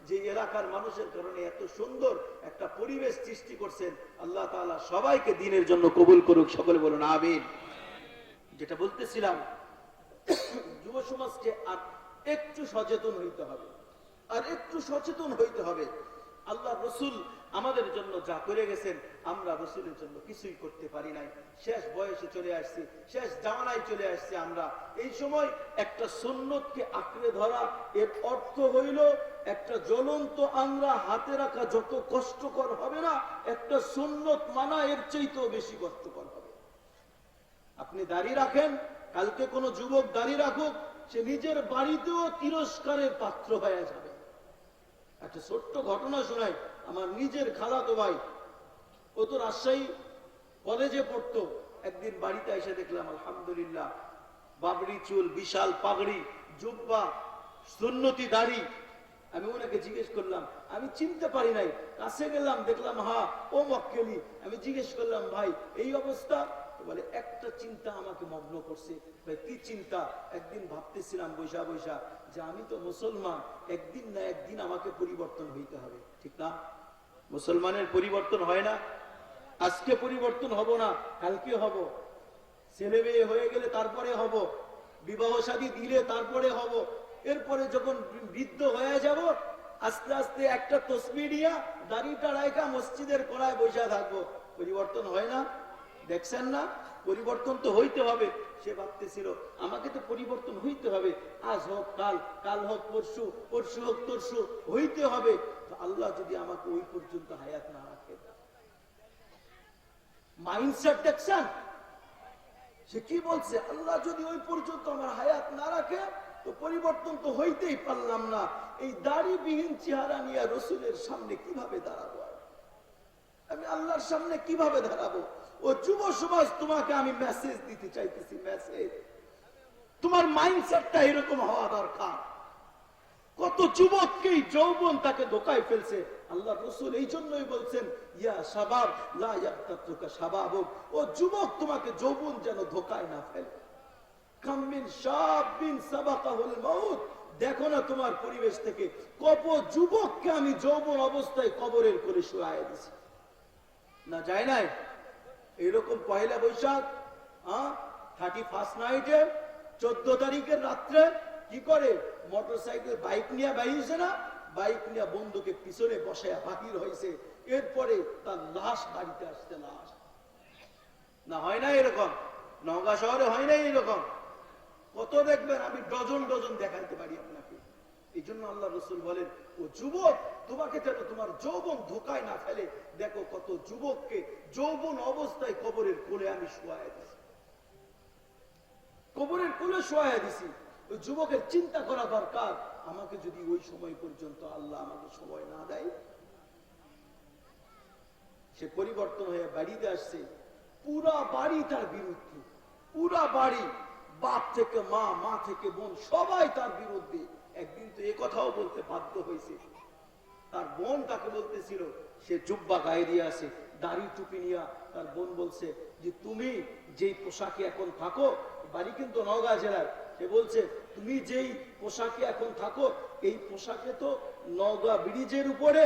[SPEAKER 1] যে এলাকার মানুষের কারণে এত সুন্দর একটা পরিবেশ সৃষ্টি করছেন, আল্লাহ তাআলা সবাইকে দ্বীনের জন্য কবুল করুক। সকলে বলুন আমিন। যেটা বলতেছিলাম, যুব সমাজকে আর একটু সচেতন হইতে হবে, আর একটু সচেতন হইতে হবে। আল্লাহ রসুল আমাদের জন্য যা করে গেছেন, আমরা রসুলের জন্য কিছুই করতে পারি নাই। শেষ বয়সে চলে আসছি, শেষ জামানায় চলে আসছি আমরা। এই সময় একটা সুন্নতকে আঁকড়ে ধরা, এর অর্থ হইল একটা জ্বলন্ত আংরা হাতে রাখা যত কষ্টকর হবে না, একটা সুন্নত মানা এর চাইতেও বেশি কষ্টকর হবে। আপনি দাড়ি রাখেন, কালকে কোনো যুবক দাড়ি রাখুক, সে নিজের বাড়িতেও তিরস্কারের পাত্র হয়ে যাবে। একটা ছোট্ট ঘটনা শোনাই, আমার নিজের খালাতো ভাই, ও তো রাজশাহী কলেজে পড়তো। একদিন বাড়িতে এসে দেখলাম আলহামদুলিল্লাহ বাবরি চুল, বিশাল পাগড়ি, জুব্বা, সুন্নতি দাড়ি। আমি ওনাকে জিজ্ঞেস করলাম, আমি চিনতে পারি নাই, কাছে গেলাম, দেখলাম হ্যাঁ ও মক্কেলি। আমি জিজ্ঞেস করলাম ভাই এই অবস্থা? বলে একটা চিন্তা আমাকে মগ্ন করছে। কি চিন্তা? একদিন ভাবতেছিলাম বৈশা বৈশা যে আমি তো মুসলমান, একদিন না একদিন আমাকে পরিবর্তন হইতে হবে, ঠিক না? মুসলমানের পরিবর্তন হয় না? আজকে পরিবর্তন হব না, কালকে হব। ছেলে মেয়ে হয়ে গেলে তারপরে হব, বিবাহ শাদী দিলে তারপরে হব। এরপরে যখন বৃদ্ধ হয়ে যাব, আস্তে আস্তে একটা তসবিহ নিয়া দাড়িটা রাইখা মসজিদের কোণায় বসে থাকবো। পরিবর্তন হয় না? দেখছেন না? পরিবর্তন তো হইতে হবে। সে ভাবতেছিল আমাকে তো পরিবর্তন হইতে হবে, আজ হোক কাল, কাল হোক পরশু, পরশু হোক তরশু, হইতে হবে। তো আল্লাহ যদি আমাকে ওই পর্যন্ত হায়াত না রাখে, মাইন্ডসেট দেখছেন সে কি বলছে? আল্লাহ যদি ওই পর্যন্ত আমার হায়াত না রাখে তো পরিবর্তন তো হইতেই পারলাম না। এই দাড়িবিহীন চেহারা নিয়ে রসুলের সামনে কিভাবে দাঁড়াবো? আমি আল্লাহর সামনে কিভাবে দাঁড়াবো? ও যুব সমাজ, তোমাকে আমি মেসেজ দিতে চাইতেছি, মেসেজ। তোমার মাইন্ডসেটটা এরকম হওয়া দরকার। কত যুবককেই যৌবন তাকে ধোকায় ফেলছে। আল্লাহ রসুল এই জন্যই বলছেন ইয়া শাবাব লা ইয়াগতাতুকা শাবাবুক, ও যুবক তোমাকে যৌবন যেন ধোকায় না ফেলে। কাম মিন শাবিন সাবাকাহুল মাউত, দেখো না তোমার পরিবেশ থেকে কত যুবককে আমি যৌবন অবস্থায় কবরের করে শুয়ায় দিছি না, যায় নাই? এইরকম পয়লা বৈশাখ 31st নাইটে 14 তারিখের রাত্রে কি করে? মোটরসাইকেল বাইক নিয়ে বাইরেছে না, বাইক নিয়ে বন্ধুকে পিছনে বসায় বাহির হয়েছে। এরপরে তার লাশ বাড়িতে আসছে, লাশ না। হয় না এরকম? নওগাঁ শহরে হয় না এরকম? কত দেখবেন, আমি ডজন ডজন দেখাতে পারি আপনাকে। এই জন্য আল্লাহ রসুল বলেন, ও যুবক, তোমাকে যেন তোমার যৌবন ধোকায় না ফেলে। দেখো কত যুবককে যৌবন অবস্থায় কবরের কোলে আমি শোয়াই দিছি, কবরের কোলে শোয়াই দিছি। ওই যুবকের চিন্তা করা দরকার, আমাকে যদি ওই সময় পর্যন্ত আল্লাহ আমাকে সময় না দেয়। সে পরিবর্তন হয়ে বাড়িতে আসছে, পুরা বাড়ি তার বিরুদ্ধে, পুরা বাড়ি, বাপ থেকে মা, মা থেকে বোন, সবাই তার বিরুদ্ধে। একদিন তো এ কথাও বলতে বাধ্য হয়েছে, তার বোন তাকে বলতেছিল, সে জুব্বা গায়ে দিয়ে আসে, দাড়ি টুপি নিয়ে, তার বোন বলছে যে তুমি যেই পোশাকে এখন থাকো, বাড়ি কিন্তু নওগাঁ জেলায়, সে বলছে তুমি যেই পোশাকে এখন থাকো, এই পোশাকে তো নওগাঁ ব্রিজের উপরে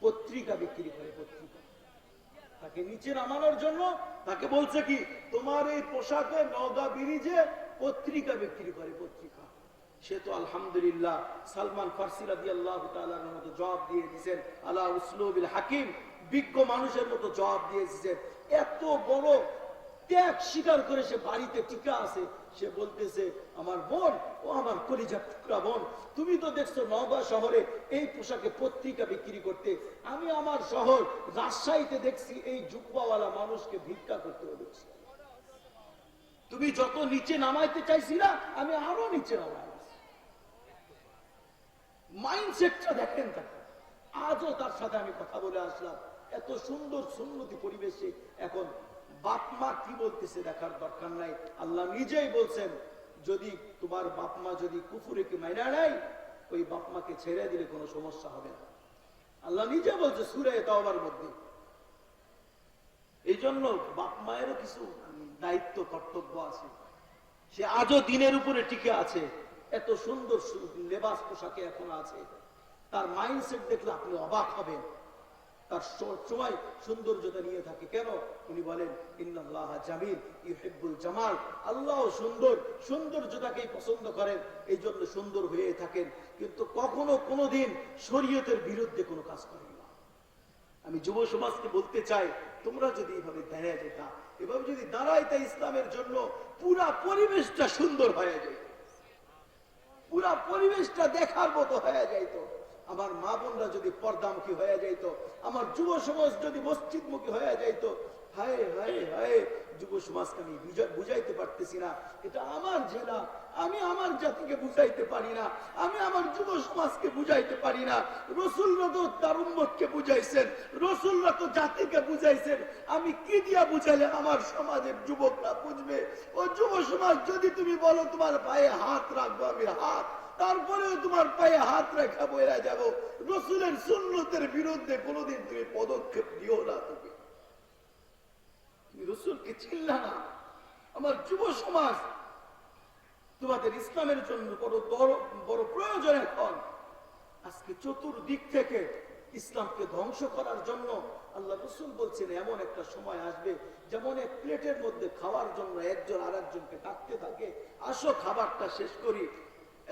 [SPEAKER 1] পত্রিকা বিক্রি করে, পত্রিকা। তাকে নিচে নামানোর জন্য তাকে বলছে কি, তোমার এই পোশাকে নওগাঁ ব্রিজে পত্রিকা বিক্রি করে, পত্রিকা। সে তো আলহামদুলিল্লাহ সালমান ফারসি রাদিয়াল্লাহু তাআলার মতো জবাব দিয়ে দিয়েছেন, আলা উসলুবিল হাকিম, বিজ্ঞ মানুষের মতো জবাব দিয়ে দিয়েছেন। এত বড় ত্যাগ স্বীকার করে সে বাড়িতে টিকা আছে। সে বলতেছে, আমার বোন, ও আমার কলিজার টুকরা বোন, তুমি তো দেখছো নওগাঁ শহরে এই পোশাকে পত্রিকা বিক্রি করতে, আমি আমার শহর রাজশাহীতে দেখছি এই জুব্বাওয়ালা মানুষকে ভিক্ষা করতে দেখছি। তুমি যত নিচে নামাইতে চাইছিলা, আমি আরো নিচে নামাই। মাইন্ডসেটটা দেখেন তাকে। আজও তার সাথে আমি কথা বলে আসলাম, এত সুন্দর সুন্নতি পরিবেশে। এখন বাপ মা কি বলতেছে দেখার দরকার নাই। আল্লাহ নিজেই বলছেন, যদি তোমার বাপ মা যদি কুফুরে কি মাইনা নাই, ওই বাপ মাকে ছেড়ে দিলে কোনো সমস্যা হবে না। আল্লাহ নিজে বলছে সূরা তাওবার মধ্যে। এই জন্য বাপ মায়েরও কিছু দায়িত্ব কর্তব্য আছে। সে আজও দিনের উপরে টিকে আছে, এত সুন্দর লেবাস পোশাকে এখন আছে। তার মাইন্ডসেট দেখলে আপনি অবাক হবেন, তার সময় সৌন্দর্যতা নিয়ে থাকে। কেন? উনি বলেন, ইন্নাল্লাহা জামিল ইউহিব্বুল জামাল, আল্লাহ সুন্দর, সৌন্দর্যতাকেই পছন্দ করেন, এই জন্য সুন্দর হয়ে থাকেন। কিন্তু কখনো কোনোদিন শরীয়তের বিরুদ্ধে কোনো কাজ করেন না। আমি যুব সমাজকে বলতে চাই, তোমরা যদি এইভাবে দাঁড়িয়ে যেতা, এভাবে যদি দাঁড়াইতে ইসলামের জন্য, পুরা পরিবেশটা সুন্দর হয়ে যায়, পুরা পরিবেশটা দেখার মতো হয়ে যাইত। আমার মা বোনরা যদি পর্দামুখী হয়ে যাইত, আমার যুব সমাজ যদি মসজিদমুখী হয়ে যাইত, হায় হায় হায়, যুব সমাজকে আমি বুঝাইতে পারতেছি না, এটা আমার জেলা, আমি আমার জাতিকে বুঝাইতে পারি না, আমি আমার যুব সমাজকে বুঝাইতে পারি না। রাসূলরা তো তার উম্মতকে বুঝাইছেন, রাসূলরা তো জাতিকে বুঝাইছেন, আমি কি দিয়া বুঝাইলে আমার সমাজের যুবকরা বুঝবে? ও যুব সমাজ, যদি তুমি বলো তোমার পায়ে হাত রাখবো, আমি হাত, তারপরেও তোমার পায়ে হাত রেখা বইরা যাবো। রাসূলের সুন্নতের বিরুদ্ধে কোনোদিন তুমি পদক্ষেপ দিও না। তুমি রাসূলকে চিনলা না। আমার যুব সমাজ, তোমাদের ইসলামের জন্য বড় প্রয়োজন। এখন আজকে চতুর্দিক থেকে ইসলামকে ধ্বংস করার জন্য আল্লাহ রাসূল বলছেন, এমন একটা সময় আসবে, যেমন এক প্লেটের মধ্যে খাওয়ার জন্য একজন আরেকজনকে ডাকতে থাকে, আসো খাবারটা শেষ করি।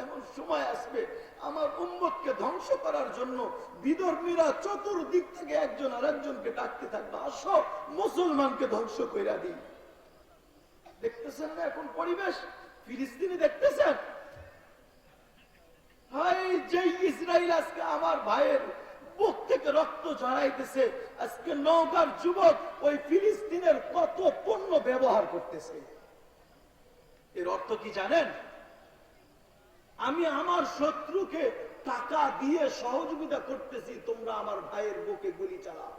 [SPEAKER 1] এমন সময় আসবে, আমার উম্মতকে ধ্বংস করার জন্য বিধর্মীরা চতুর্দিক থেকে একজন আরেকজনকে ডাকতে থাকবে, আসো মুসলমানকে ধ্বংস কইরা দিই। দেখতেছেন না এখন পরিবেশ? ফিলিস্তিনে দেখতেছেন? ভাই, যে ইসরায়েল আজকে আমার ভাইয়ের বুক থেকে রক্ত ঝরাইতেছে, আজকে নওগাঁর যুবক ওই ফিলিস্তিনের কত পণ্য ব্যবহার করতেছে। এর অর্থ কি জানেন? আমি আমার শত্রুকে টাকা দিয়ে সহযোগিতা করতেছি, তোমরা আমার ভাইয়ের বুকে গুলি চালাও।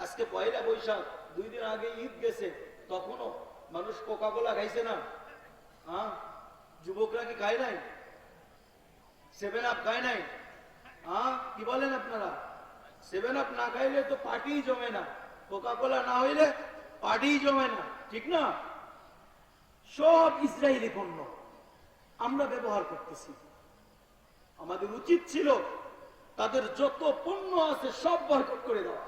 [SPEAKER 1] আজকে পয়লা বৈশাখ, 2 দিন আগে ঈদ গেছে, তখনও মানুষ কোকা কোলা খাইছে না? হ্যাঁ, যুবকরা কি খায় নাই? 7 আপ খায় নাই? হ্যাঁ, কি বলেন আপনারা? 7 আপ না খাইলে তো পার্টি জমে না, কোকা কোলা না হইলে পার্টি জমে না, ঠিক না? সব ইসরায়েলি পণ্য আমরা ব্যবহার করতেছি। আমাদের উচিত ছিল তাদের যত পণ্য আছে সব বয়কট করে দেওয়া,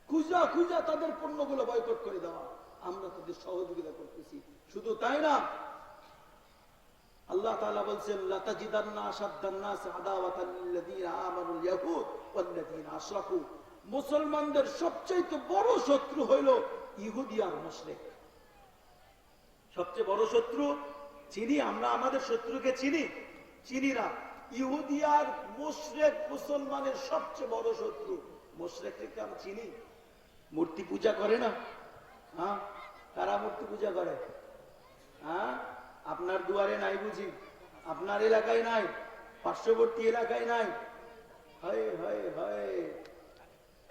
[SPEAKER 1] খুঁজা খুঁজা তাদের পণ্যগুলো বয়কট করে দেওয়া। আমরা তাদের সহযোগিতা করতেছি। শুধু তাই না, আল্লাহ তাআলা বলছেন, লাতাজিদান্না আশাদ্দান নাস আদাওয়াতান লিল্লাযীনা আমানুল ইয়াহুদ ওয়াল্লাযীনা আশরাকু। মুসলমানদের সবচেয়ে বড় শত্রু হইল ইহুদি আর মুশরিক। সবচেয়ে বড় শত্রু চিনি আমরা, আমাদের শত্রুকে চিনি? চিনি না। ইহুদি আর মুশরিক মুসলমানের সবচেয়ে বড় শত্রু। মুশরিককে আমরা চিনি? মূর্তি পূজা করে না? হ্যাঁ, কারা মূর্তি পূজা করে? হ্যাঁ, আপনার দুয়ারে নাই বুঝি? আপনার এলাকায় নাই? পার্শ্ববর্তী এলাকায় নাই? হয় হয় হয়,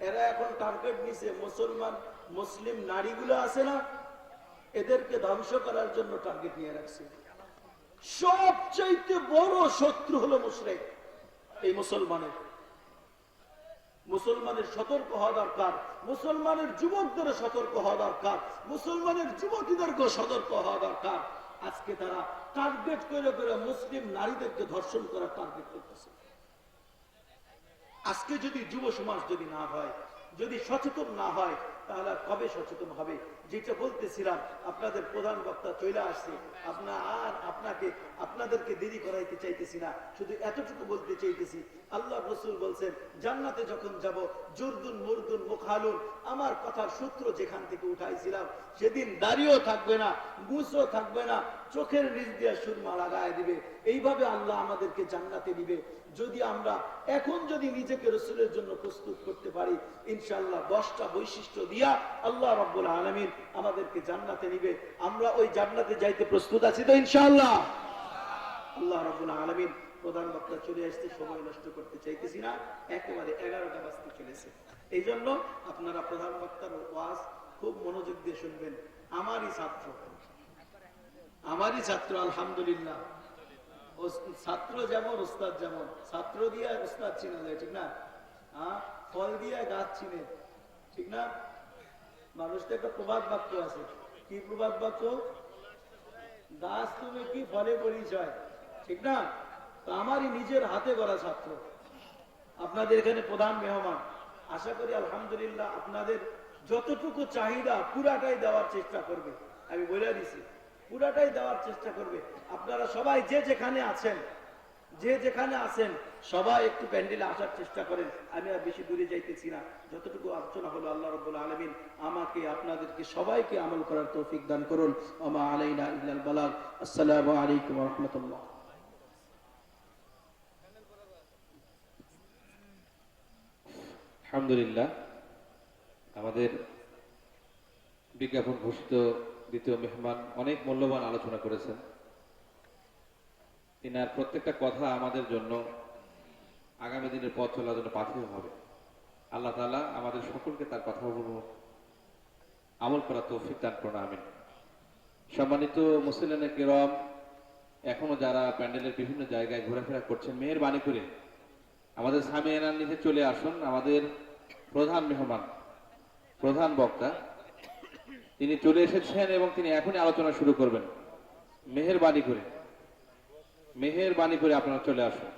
[SPEAKER 1] এরা এখন টার্গেট নিছে মুসলমান মুসলিম নারীগুলো আছে না, এদেরকে ধ্বংস করার জন্য টার্গেট নিয়ে রাখছে। সবচাইতে বড় শত্রু হলো মুশরিক। এই মুসলমানের সতর্ক হওয়া দরকার, মুসলমানের যুবকদের সতর্ক হওয়া দরকার, মুসলমানের যুবতীদেরকে সতর্ক হওয়া দরকার। আজকে তারা টার্গেট করে করে মুসলিম নারীদেরকে ধর্ষণ করার টার্গেট করতেছে। আজকে যদি যুব সমাজ যদি না হয়, যদি সচেতন না হয়, তাহলে কবে সচেতন হবে? যেটা বলতেছিলাম, আপনাদের প্রধান বক্তা চলে আসছে, আপনাদেরকে দেরি করাইতে চাইতেছি না, শুধু এতটুকু বলতে চাইতেছি, আল্লাহ রসুল বলছেন জান্নাতে যখন যাব জুরদুন মুরদুন মুখালুন, আমার কথার সূত্র যেখান থেকে উঠাইছিলাম, সেদিন দাড়িও থাকবে না, মুছও থাকবে না, চোখের নিচ দিয়ে সুরমা লাগায় দিবে। এইভাবে আল্লাহ আমাদেরকে জান্নাতে দিবে। যদি আমরা এখন যদি নিজেকে রসুলের জন্য প্রস্তুত করতে পারি, ইনশাআল্লাহ 10টা বৈশিষ্ট্য দিয়া আল্লাহ রাব্বুল আলামিন আমাদেরকে জান্নাতে নিবে। আমরা ওই জান্নাতে যাইতে প্রস্তুত আছি তো ইনশাআল্লাহ? আল্লাহ রাব্বুল আলামিন, প্রধান বক্তা চলে আসতে সময় নষ্ট করতে চাইতেছি না, একেবারে 11টা বাজতে চলেছে। এই জন্য আপনারা প্রধান বক্তার ওয়াজ খুব মনোযোগ দিয়ে শুনবেন। আমারই ছাত্র আলহামদুলিল্লাহ। ছাত্র যেমন ওস্তাদ যেমন, ছাত্র দিয়ে ওস্তাদ চিনা যায়, ঠিক না? ফল দিয়ে গাছ চিনে, ঠিক না? মানুষটা একটা প্রবাদ বাক্য আছে। কি প্রবাদ বাক্য? গাছ তুমি কি ফলে পরিচয়, ঠিক না? তো আমারই নিজের হাতে গড়া ছাত্র, আপনাদের এখানে প্রধান মেহমান। আশা করি আলহামদুলিল্লাহ আপনাদের যতটুকু চাহিদা পুরাটাই দেওয়ার চেষ্টা করবে। আমি বলে দিছি, পুরাটাই দেওয়ার চেষ্টা করবে। আপনারা সবাই যে যেখানে আছেন সবাই একটু প্যান্ডেলে আসার চেষ্টা করেন। আমি আর বেশি দূরে যাইতেছি না, যতটুকু আলোচনা হলো আল্লাহ রাব্বুল আলামিন আমাকে আপনাদেরকে সবাইকে আমল করার তৌফিক দান করুন। ওয়া আলাইনা ইল্লাল বালাগ। আসসালামু আলাইকুম ওয়া রাহমাতুল্লাহ।
[SPEAKER 2] আলহামদুলিল্লাহ, আমাদের বিজ্ঞাপন ঘোষিত দ্বিতীয় মেহমান অনেক মূল্যবান আলোচনা করেছেন। তিনার প্রত্যেকটা কথা আমাদের জন্য আগামী দিনের পথ চলার জন্য পাথেয় হবে। আল্লাহ তাআলা আমাদের সকলকে তার কথাগুলো আমল করার তৌফিক দান করুন, আমিন। সম্মানিত মুসলিম কিরাম, এখনো যারা প্যান্ডেলের বিভিন্ন জায়গায় ঘোরাফেরা করছেন, মেহেরবানি করে আমাদের সামিয়ানার নিচে চলে আসুন। আমাদের প্রধান মেহমান, প্রধান বক্তা তিনি চলে এসেছেন এবং তিনি এখনই আলোচনা শুরু করবেন। মেহেরবানি করে আপনারা চলে আসুন।